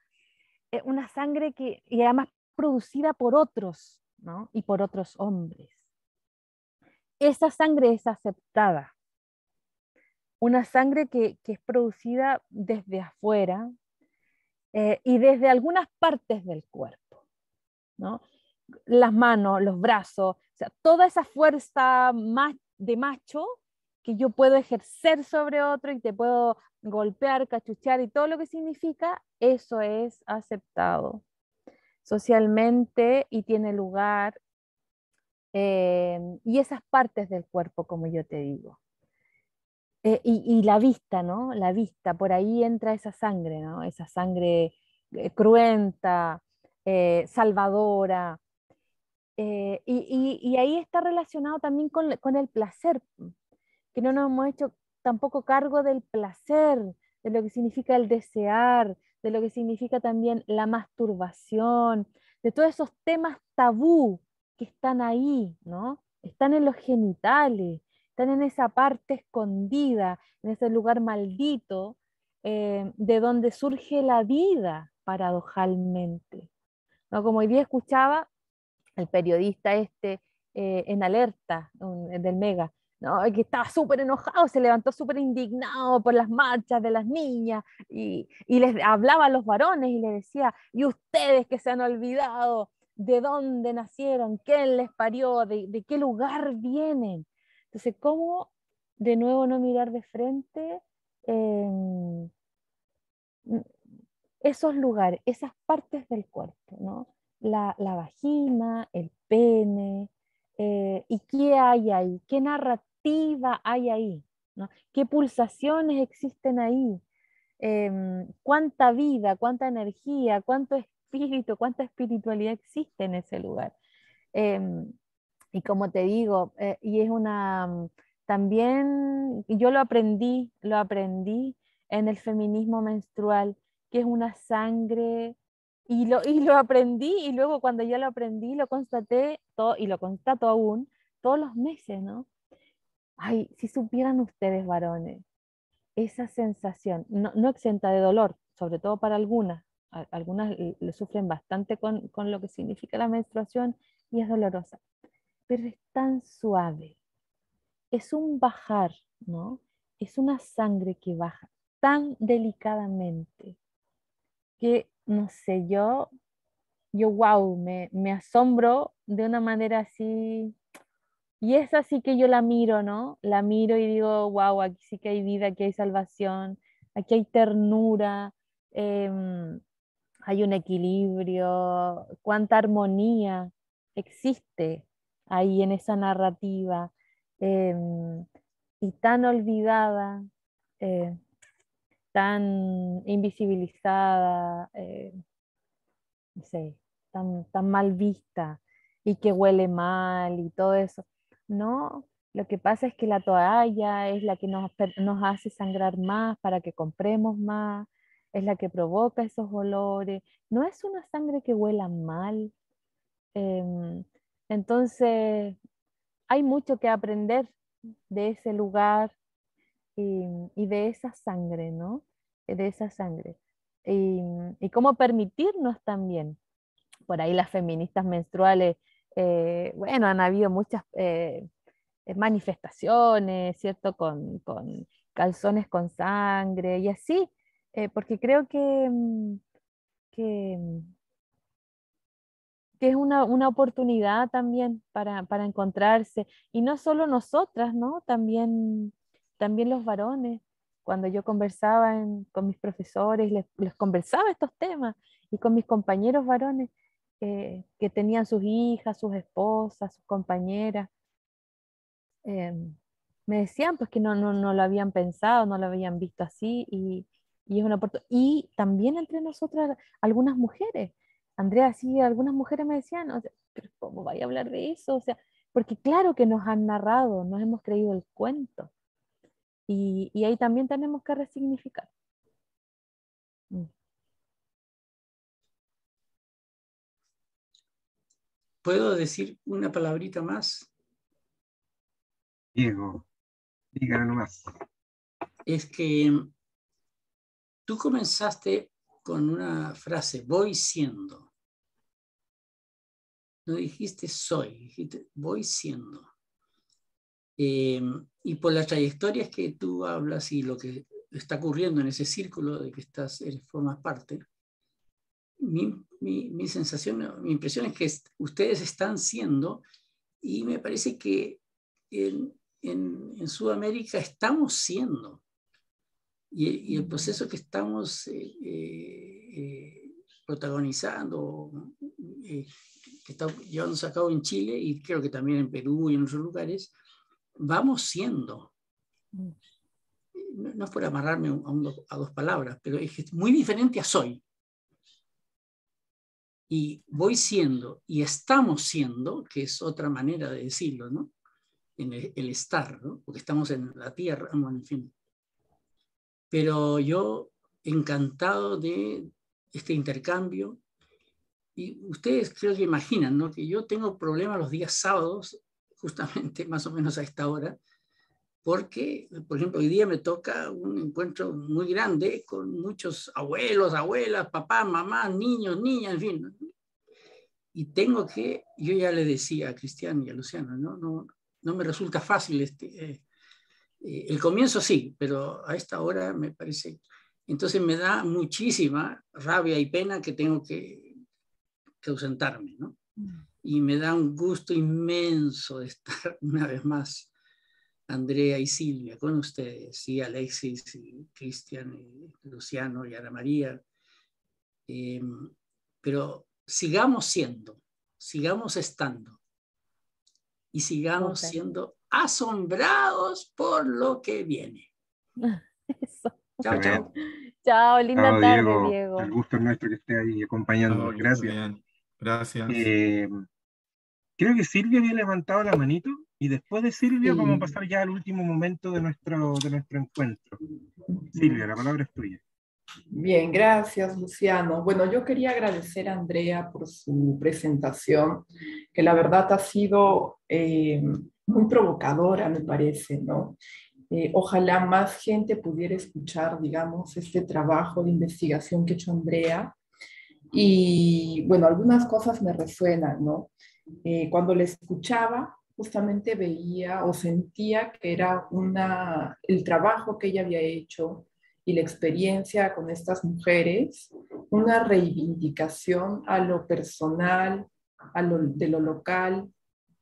S3: una sangre y además producida por otros, ¿no? Y por otros hombres. Esa sangre es aceptada. Una sangre que es producida desde afuera y desde algunas partes del cuerpo, ¿no? Las manos, los brazos, o sea, toda esa fuerza de macho que yo puedo ejercer sobre otro y te puedo golpear, cachuchear y todo lo que significa, eso es aceptado socialmente y tiene lugar, y esas partes del cuerpo, como yo te digo. Y la vista, ¿no? La vista, por ahí entra esa sangre, ¿no? Esa sangre cruenta, salvadora. Y ahí está relacionado también con el placer, que no nos hemos hecho tampoco cargo del placer, de lo que significa el desear, de lo que significa también la masturbación, de todos esos temas tabú que están ahí, ¿no? Están en los genitales, están en esa parte escondida, en ese lugar maldito, de donde surge la vida, paradojalmente, ¿no? Como hoy día escuchaba el periodista en Alerta, del Mega, ¿no? Que estaba súper enojado, se levantó súper indignado por las marchas de las niñas y les hablaba a los varones y les decía, y ustedes que se han olvidado de dónde nacieron, quién les parió, de qué lugar vienen. Entonces, ¿cómo de nuevo no mirar de frente esos lugares, esas partes del cuerpo, ¿no? La vagina, el pene, y qué hay ahí, qué narrativa hay ahí, ¿no? ¿Qué pulsaciones existen ahí? ¿Cuánta vida, cuánta energía, cuánto espíritu, cuánta espiritualidad existe en ese lugar? Y como te digo, y es también yo lo aprendí en el feminismo menstrual, que es una sangre, y lo aprendí, y luego cuando ya lo aprendí, lo constaté, y lo constato aún, todos los meses, ¿no? Ay, si supieran ustedes, varones, esa sensación, no exenta de dolor, sobre todo para algunas, algunas le sufren bastante con lo que significa la menstruación y es dolorosa, pero es tan suave, es un bajar, ¿no? Es una sangre que baja tan delicadamente que, no sé, wow, me asombro de una manera así, y es así que yo la miro, ¿no? La miro y digo, wow, aquí sí que hay vida, aquí hay salvación, aquí hay ternura, hay un equilibrio, cuánta armonía existe ahí en esa narrativa, y tan olvidada, eh, tan invisibilizada, no sé, tan mal vista y que huele mal y todo eso. No, lo que pasa es que la toalla es la que nos hace sangrar más para que compremos más, es la que provoca esos olores. No es una sangre que huela mal. em, entonces, hay mucho que aprender de ese lugar y de esa sangre, ¿no? De esa sangre. Y cómo permitirnos también por ahí las feministas menstruales, bueno, han habido muchas manifestaciones, ¿cierto? Con calzones con sangre y así, porque creo que, que es una oportunidad también para encontrarse, y no solo nosotras, ¿no? También los varones. Cuando yo conversaba con mis profesores, les conversaba estos temas, y con mis compañeros varones que tenían sus hijas, sus esposas, sus compañeras, eh, me decían pues que no lo habían pensado, no lo habían visto así, y es una oportunidad. Y también entre nosotras, algunas mujeres, Andrea, sí, algunas mujeres me decían, o sea, pero ¿cómo vaya a hablar de eso? O sea, porque claro que nos han narrado, nos hemos creído el cuento, y ahí también tenemos que resignificar. Mm.
S6: ¿Puedo decir una palabrita más?
S1: Diego, dígalo nomás.
S6: Es que tú comenzaste con una frase, voy siendo. No dijiste soy, dijiste voy siendo. Y por las trayectorias que tú hablas y lo que está ocurriendo en ese círculo de que formas parte, mi sensación, mi impresión es que ustedes están siendo, y me parece que en Sudamérica estamos siendo. Y el proceso que estamos protagonizando, que está llevándose a cabo en Chile, y creo que también en Perú y en otros lugares, vamos siendo. No es por amarrarme a dos palabras, pero es muy diferente a soy. Y voy siendo y estamos siendo, que es otra manera de decirlo, ¿no? En el estar, ¿no? Porque estamos en la tierra, bueno, en fin. Pero yo encantado de este intercambio, y ustedes creo que imaginan, ¿no? Que yo tengo problemas los días sábados, justamente más o menos a esta hora, porque, por ejemplo, hoy día me toca un encuentro muy grande con muchos abuelos, abuelas, papás, mamás, niños, niñas, en fin. Y yo ya le decía a Cristian y a Luciano, no me resulta fácil el comienzo sí, pero a esta hora me parece. Entonces me da muchísima rabia y pena que tengo que ausentarme, ¿no? Y me da un gusto inmenso de estar una vez más, Andrea y Silvia, con ustedes, y Alexis, y Cristian, y Luciano, y Ana María. Pero sigamos siendo, sigamos estando, y sigamos
S3: Súper.
S6: siendo asombrados por lo que viene.
S3: Eso.
S6: Chao, chao.
S3: Chao, linda
S1: Chao,
S3: tarde,
S1: Diego.
S3: Diego.
S1: El gusto es nuestro que esté ahí acompañándonos.
S5: Oh, que estés
S1: Gracias.
S5: bien. Gracias.
S1: Creo que Silvia había levantado la manito, y después de Silvia vamos a
S4: Sí.
S1: pasar ya al último momento de nuestro encuentro. Silvia, la palabra es tuya.
S4: Bien, gracias, Luciano. Bueno, yo quería agradecer a Andrea por su presentación, que la verdad ha sido muy provocadora, me parece, ¿no? Ojalá más gente pudiera escuchar, digamos, este trabajo de investigación que ha hecho Andrea. Y bueno, algunas cosas me resuenan, ¿no? Cuando le escuchaba, justamente veía o sentía que era el trabajo que ella había hecho y la experiencia con estas mujeres, una reivindicación a lo personal, de lo local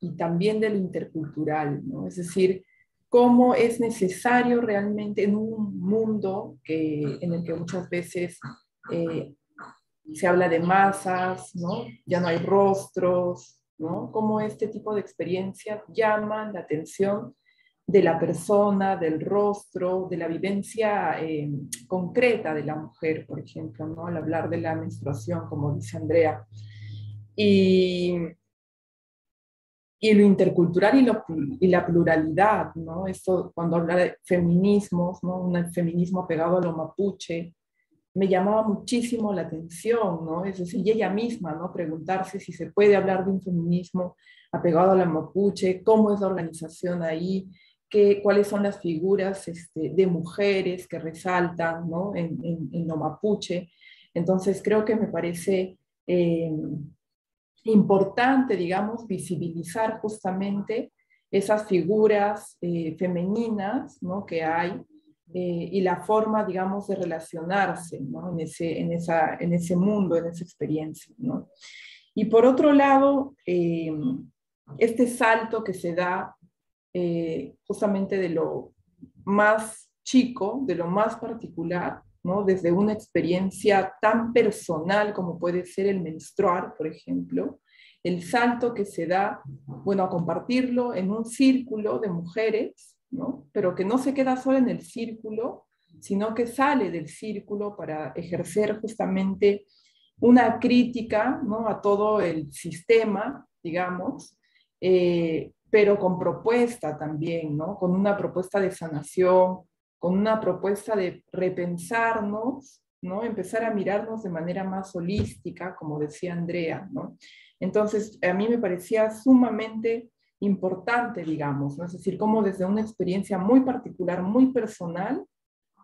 S4: y también de lo intercultural, ¿no? Es decir, cómo es necesario realmente en un mundo en el que muchas veces se habla de masas, ¿no? Ya no hay rostros, ¿no? Cómo este tipo de experiencias llaman la atención de la persona, del rostro, de la vivencia concreta de la mujer, por ejemplo, ¿no? Al hablar de la menstruación, como dice Andrea. Y, y lo intercultural y la pluralidad, ¿no? Esto cuando habla de feminismos, ¿no? Un feminismo pegado a lo mapuche, me llamaba muchísimo la atención, ¿no? Es decir, y ella misma, ¿no? Preguntarse si se puede hablar de un feminismo apegado a la mapuche, cómo es la organización ahí, cuáles son las figuras de mujeres que resaltan, ¿no? En lo mapuche. Entonces, creo que me parece importante, digamos, visibilizar justamente esas figuras femeninas, ¿no? que hay, y la forma, digamos, de relacionarse, ¿no? en ese mundo, en esa experiencia, ¿no? Y por otro lado, este salto que se da justamente de lo más chico, de lo más particular, ¿no? Desde una experiencia tan personal como puede ser el menstruar, por ejemplo, el salto que se da, bueno, a compartirlo en un círculo de mujeres, ¿no? Pero que no se queda solo en el círculo, sino que sale del círculo para ejercer justamente una crítica, ¿no? a todo el sistema, digamos, pero con propuesta también, ¿no? Con una propuesta de sanación, con una propuesta de repensarnos, ¿no? Empezar a mirarnos de manera más holística, como decía Andrea, ¿no? Entonces, a mí me parecía sumamente importante, digamos, ¿no? Es decir, cómo desde una experiencia muy particular, muy personal,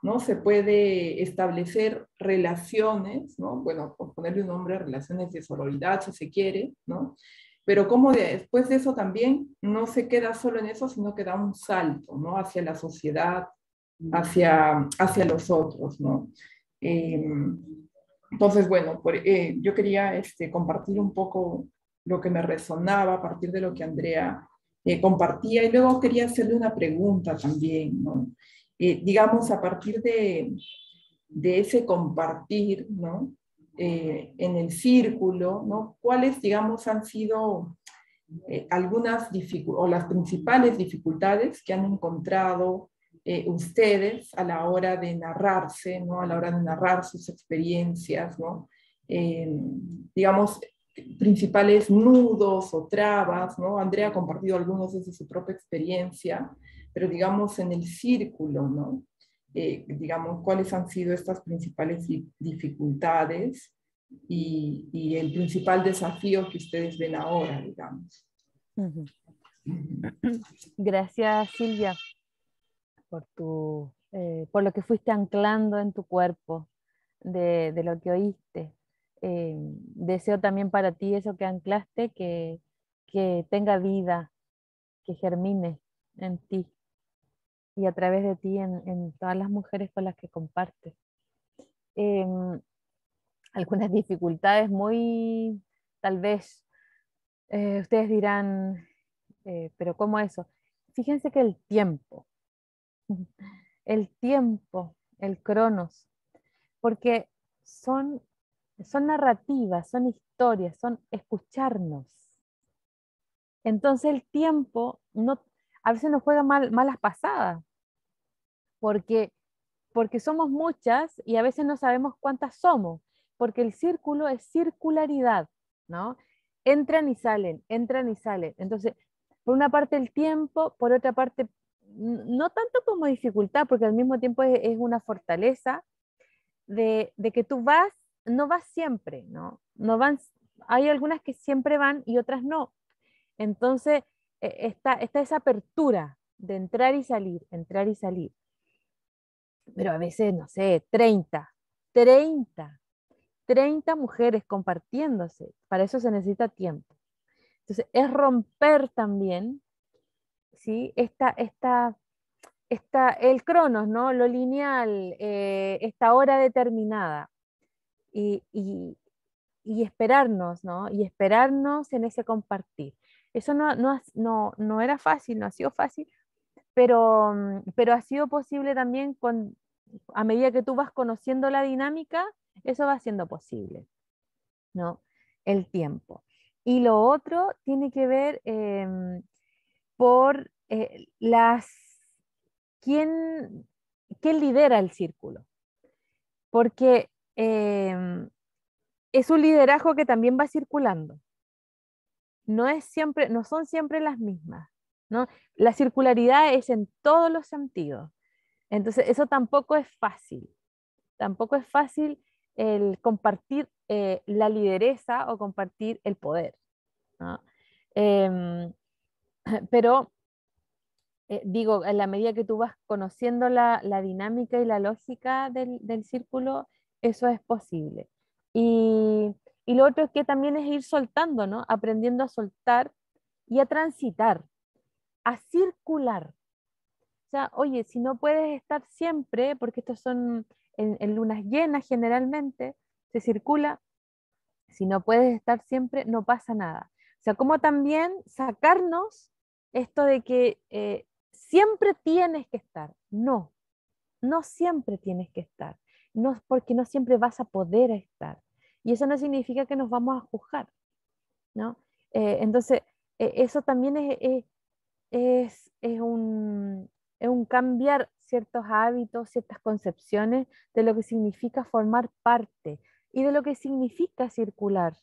S4: ¿no? Se puede establecer relaciones, ¿no? Bueno, por ponerle un nombre, relaciones de sororidad, si se quiere, ¿no? Pero como después de eso también no se queda solo en eso, sino que da un salto, ¿no? Hacia la sociedad, hacia los otros, ¿no? Entonces, bueno, yo quería compartir un poco lo que me resonaba a partir de lo que Andrea compartía, y luego quería hacerle una pregunta también, ¿no? Digamos, a partir de ese compartir, ¿no? En el círculo, ¿no? ¿Cuáles, digamos, han sido algunas o las principales dificultades que han encontrado ustedes a la hora de narrarse, ¿no? A la hora de narrar sus experiencias, ¿no? Digamos, principales nudos o trabas, ¿no? Andrea ha compartido algunos desde su propia experiencia, pero digamos en el círculo, ¿no? Digamos, ¿cuáles han sido estas principales dificultades y el principal desafío que ustedes ven ahora, digamos?
S3: Ujú. Gracias, Silvia, por lo que fuiste anclando en tu cuerpo de lo que oíste. Deseo también para ti eso que anclaste, que tenga vida, que germine en ti y a través de ti en todas las mujeres con las que compartes. Algunas dificultades muy, tal vez, ustedes dirán, pero ¿cómo eso? Fíjense que el cronos, porque son narrativas, son historias, son escucharnos. Entonces el tiempo a veces nos juega malas pasadas, porque somos muchas y a veces no sabemos cuántas somos, porque el círculo es circularidad, ¿no? Entran y salen, entran y salen. Entonces, por una parte el tiempo, por otra parte, no tanto como dificultad, porque al mismo tiempo es una fortaleza de que tú no vas siempre, ¿no? No van, hay algunas que siempre van y otras no. Entonces, está esa apertura de entrar y salir. Pero a veces, no sé, 30 mujeres compartiéndose. Para eso se necesita tiempo. Entonces, es romper también, ¿sí? El cronos, ¿no? Lo lineal, esta hora determinada. Y esperarnos, ¿no? Y esperarnos en ese compartir. Eso no era fácil, no ha sido fácil, pero ha sido posible también a medida que tú vas conociendo la dinámica, eso va siendo posible, ¿no? El tiempo. Y lo otro tiene que ver por quién lidera el círculo, porque es un liderazgo que también va circulando. No son siempre las mismas, ¿no? La circularidad es en todos los sentidos. Entonces, eso tampoco es fácil. Tampoco es fácil el compartir la lideresa o compartir el poder, ¿no? Pero, digo, en la medida que tú vas conociendo la dinámica y la lógica del círculo, eso es posible. Y lo otro es que también es ir soltando, ¿no? Aprendiendo a soltar y a transitar, a circular. O sea, oye, si no puedes estar siempre, porque estos son en lunas llenas generalmente, se circula, si no puedes estar siempre, no pasa nada. O sea, como también sacarnos esto de que siempre tienes que estar. No, no siempre tienes que estar. No, porque no siempre vas a poder estar. Y eso no significa que nos vamos a juzgar, ¿no? Entonces, eso también es un cambiar ciertos hábitos, ciertas concepciones de lo que significa formar parte y de lo que significa circular,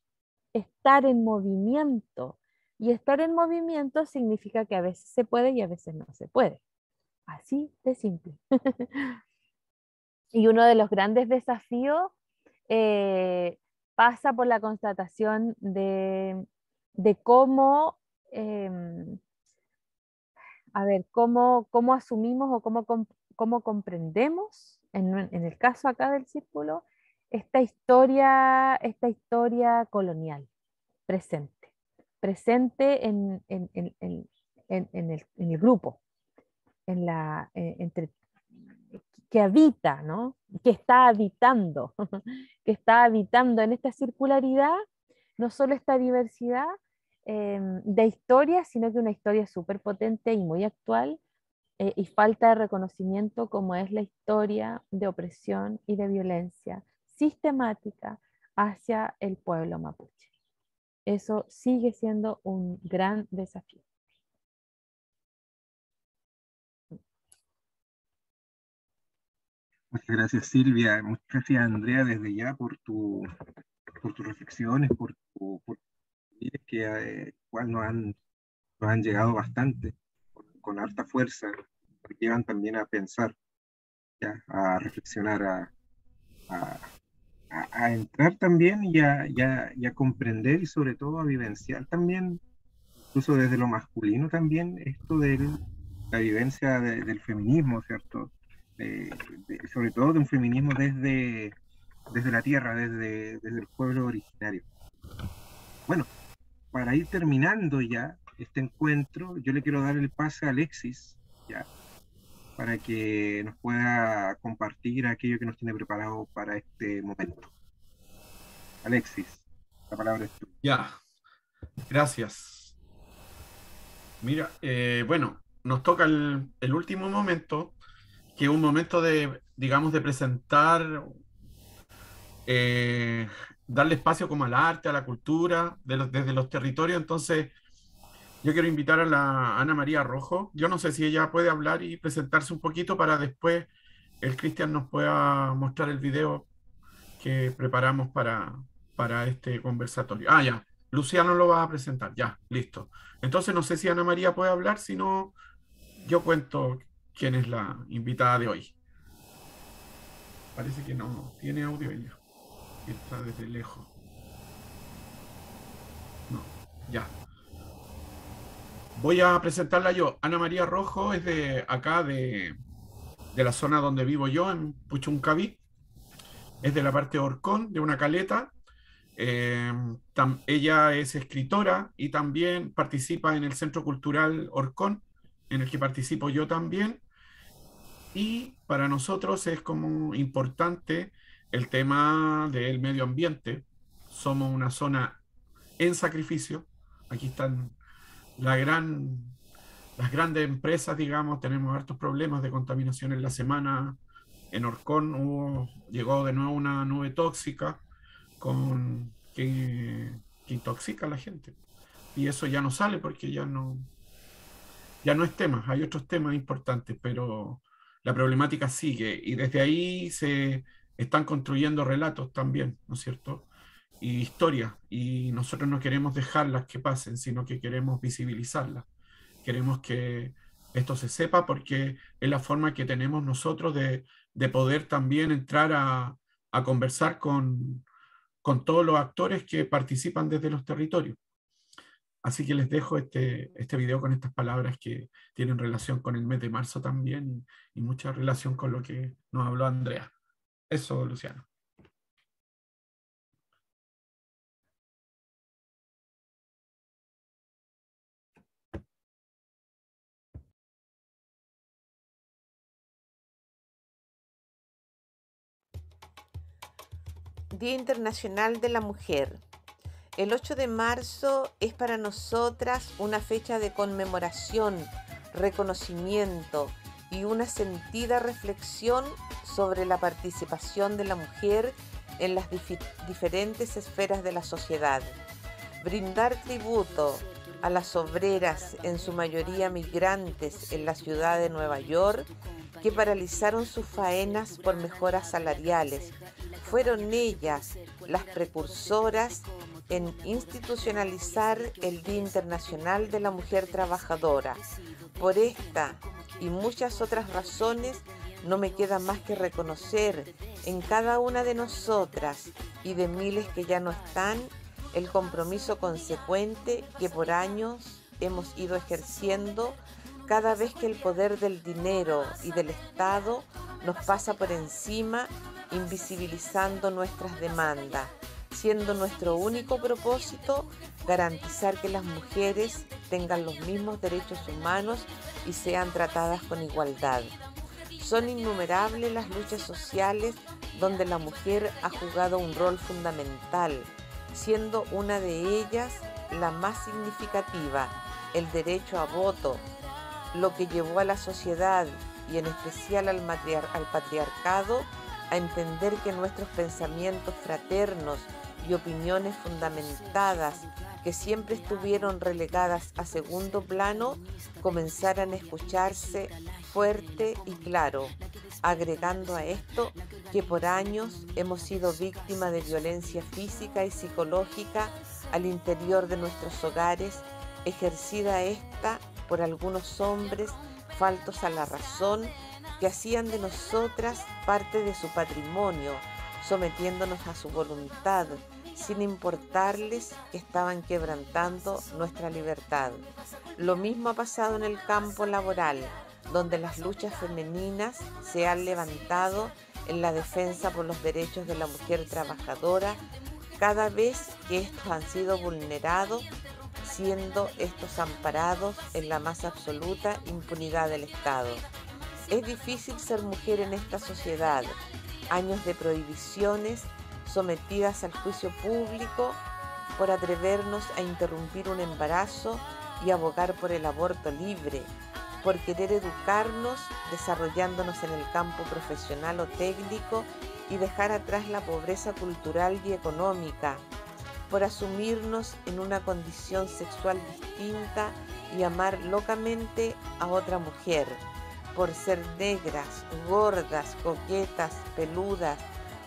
S3: estar en movimiento. Y estar en movimiento significa que a veces se puede y a veces no se puede. Así de simple. Y uno de los grandes desafíos eh, pasa por la constatación de cómo, a ver, cómo asumimos o cómo comprendemos, en el caso acá del círculo, esta historia colonial presente, presente en el grupo, entre que habita, ¿no? Que está habitando, que está habitando en esta circularidad, no solo esta diversidad de historias, sino que una historia súper potente y muy actual, y falta de reconocimiento como es la historia de opresión y de violencia sistemática hacia el pueblo mapuche. Eso sigue siendo un gran desafío.
S1: Muchas gracias, Silvia. Muchas gracias, Andrea, desde ya por tus reflexiones, por que igual nos han llegado bastante, con harta fuerza, que llevan también a pensar, ¿ya? A reflexionar, a, a entrar también y a comprender y sobre todo a vivenciar también, incluso desde lo masculino también, esto de la vivencia del feminismo, ¿cierto? Sobre todo de un feminismo desde la tierra, desde el pueblo originario. Bueno, para ir terminando ya este encuentro, yo le quiero dar el pase a Alexis, ya, para que nos pueda compartir aquello que nos tiene preparado para este momento. Alexis, la palabra es tuya.
S5: Ya, gracias. Mira, bueno, nos toca el último momento, que es un momento de, digamos, de presentar, eh, darle espacio como al arte, a la cultura, desde los territorios. Entonces, yo quiero invitar a la Ana María Rojo. Yo no sé si ella puede hablar y presentarse un poquito para después el Cristian nos pueda mostrar el video que preparamos para este conversatorio. Ah, ya. Luciano lo va a presentar. Ya, listo. Entonces, no sé si Ana María puede hablar, si no, yo cuento quién es la invitada de hoy. Parece que no tiene audio ella. Está desde lejos. No, ya. Voy a presentarla yo. Ana María Rojo es de acá, de la zona donde vivo yo, en Puchuncaví. Es de la parte de Orcón, de una caleta. Ella es escritora y también participa en el Centro Cultural Orcón, en el que participo yo también. Y para nosotros es como importante el tema del medio ambiente. Somos una zona en sacrificio. Aquí están la gran, las grandes empresas, digamos, tenemos hartos problemas de contaminación en la semana. En Orcón llegó de nuevo una nube tóxica que intoxica a la gente. Y eso ya no sale porque ya no es tema, hay otros temas importantes, pero la problemática sigue y desde ahí se están construyendo relatos también, ¿no es cierto? Y historias, y nosotros no queremos dejarlas que pasen, sino que queremos visibilizarlas. Queremos que esto se sepa porque es la forma que tenemos nosotros de poder también entrar a conversar con todos los actores que participan desde los territorios. Así que les dejo este video con estas palabras que tienen relación con el mes de marzo también y mucha relación con lo que nos habló Andrea. Eso, Luciano.
S7: Día Internacional de la Mujer. El 8 de marzo es para nosotras una fecha de conmemoración, reconocimiento y una sentida reflexión sobre la participación de la mujer en las diferentes esferas de la sociedad. Brindar tributo a las obreras, en su mayoría migrantes, en la ciudad de Nueva York, que paralizaron sus faenas por mejoras salariales. Fueron ellas las precursoras en institucionalizar el Día Internacional de la Mujer Trabajadora. Por esta y muchas otras razones, no me queda más que reconocer en cada una de nosotras y de miles que ya no están, el compromiso consecuente que por años hemos ido ejerciendo cada vez que el poder del dinero y del Estado nos pasa por encima, invisibilizando nuestras demandas, siendo nuestro único propósito garantizar que las mujeres tengan los mismos derechos humanos y sean tratadas con igualdad. Son innumerables las luchas sociales donde la mujer ha jugado un rol fundamental, siendo una de ellas la más significativa, el derecho a voto, lo que llevó a la sociedad y en especial al patriarcado a entender que nuestros pensamientos fraternos y opiniones fundamentadas que siempre estuvieron relegadas a segundo plano comenzaran a escucharse fuerte y claro, agregando a esto que por años hemos sido víctimas de violencia física y psicológica al interior de nuestros hogares, ejercida esta por algunos hombres faltos a la razón que hacían de nosotras parte de su patrimonio, sometiéndonos a su voluntad, sin importarles que estaban quebrantando nuestra libertad. Lo mismo ha pasado en el campo laboral, donde las luchas femeninas se han levantado en la defensa por los derechos de la mujer trabajadora, cada vez que estos han sido vulnerados, siendo estos amparados en la más absoluta impunidad del Estado. Es difícil ser mujer en esta sociedad, años de prohibiciones, sometidas al juicio público por atrevernos a interrumpir un embarazo y abogar por el aborto libre, por querer educarnos desarrollándonos en el campo profesional o técnico y dejar atrás la pobreza cultural y económica, por asumirnos en una condición sexual distinta y amar locamente a otra mujer, por ser negras, gordas, coquetas, peludas,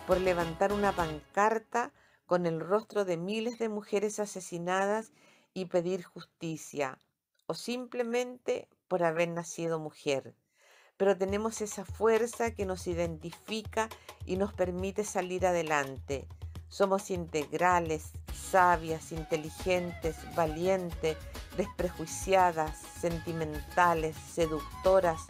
S7: por levantar una pancarta con el rostro de miles de mujeres asesinadas y pedir justicia, o simplemente por haber nacido mujer. Pero tenemos esa fuerza que nos identifica y nos permite salir adelante. Somos integrales, sabias, inteligentes, valientes, desprejuiciadas, sentimentales, seductoras,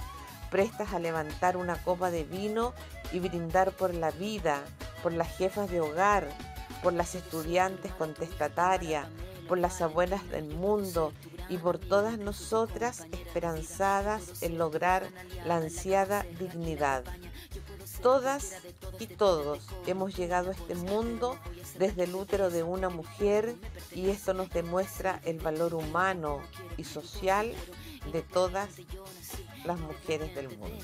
S7: prestas a levantar una copa de vino y brindar por la vida, por las jefas de hogar, por las estudiantes contestatarias, por las abuelas del mundo y por todas nosotras esperanzadas en lograr la ansiada dignidad. Todas y todos hemos llegado a este mundo desde el útero de una mujer y esto nos demuestra el valor humano y social de todas las mujeres del mundo.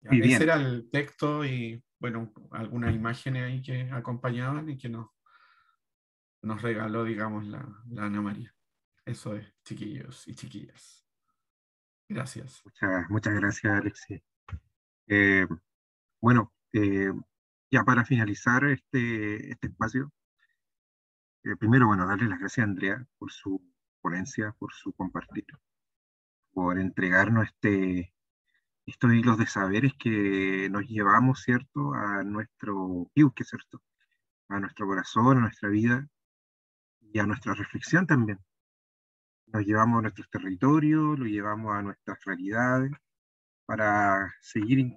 S1: Muy bien.
S5: Ese era el texto y, bueno, algunas imágenes ahí que acompañaban y que nos regaló, digamos, la Ana María. Eso es, chiquillos y chiquillas. Gracias.
S1: Muchas gracias, Alexis. Bueno, ya para finalizar este espacio, primero, bueno, darle las gracias a Andrea por su ponencia, por su compartir, por entregarnos estos hilos de saberes que nos llevamos, ¿cierto?, a nuestro piuque, ¿cierto?, a nuestro corazón, a nuestra vida y a nuestra reflexión también. nos llevamos a nuestros territorios, lo llevamos a nuestras realidades para seguir,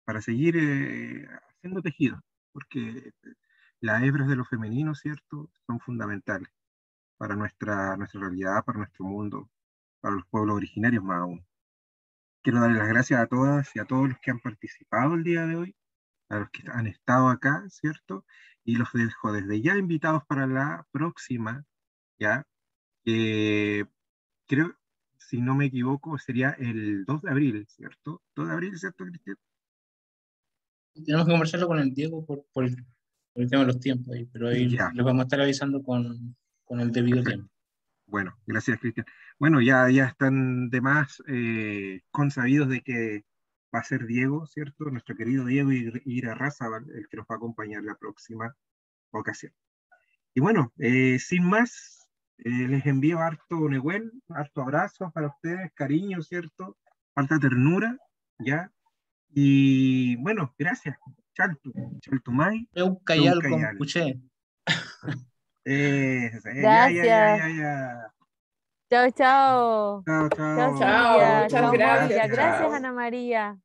S1: haciendo tejido, porque las hebras de lo femenino, ¿cierto?, son fundamentales para nuestra realidad, para nuestro mundo, para los pueblos originarios más aún. Quiero darle las gracias a todas y a todos los que han participado el día de hoy, a los que han estado acá, ¿cierto? Y los dejo desde ya invitados para la próxima, ¿ya? Creo, si no me equivoco, sería el 2 de abril, ¿cierto? 2 de abril, ¿cierto, Cristian?
S2: Tenemos que conversarlo con el Diego por el tema de los tiempos, ahí, pero ahí
S1: Ya,
S2: les vamos a estar avisando con el debido
S1: perfecto.
S2: tiempo.
S1: Bueno, gracias, Cristian. Bueno, ya están de más consabidos de que va a ser Diego, ¿cierto? Nuestro querido Diego Ira Rázaval, el que nos va a acompañar la próxima ocasión. Y bueno, sin más, les envío harto Nehuel, harto abrazos para ustedes, cariño, ¿cierto? Harta ternura, ¿ya? Y bueno, gracias. Chaltu, Chaltumay,
S2: Eucayal con
S1: Eucayal.
S2: Puché.
S3: Gracias.
S1: Ya.
S3: Chao, chao.
S1: Chao,
S3: Chao,
S1: chao.
S4: Chao,
S3: Silvia.
S4: muchas
S3: Chao, Moria.
S4: gracias.
S3: Gracias,
S4: Chao.
S3: Ana María.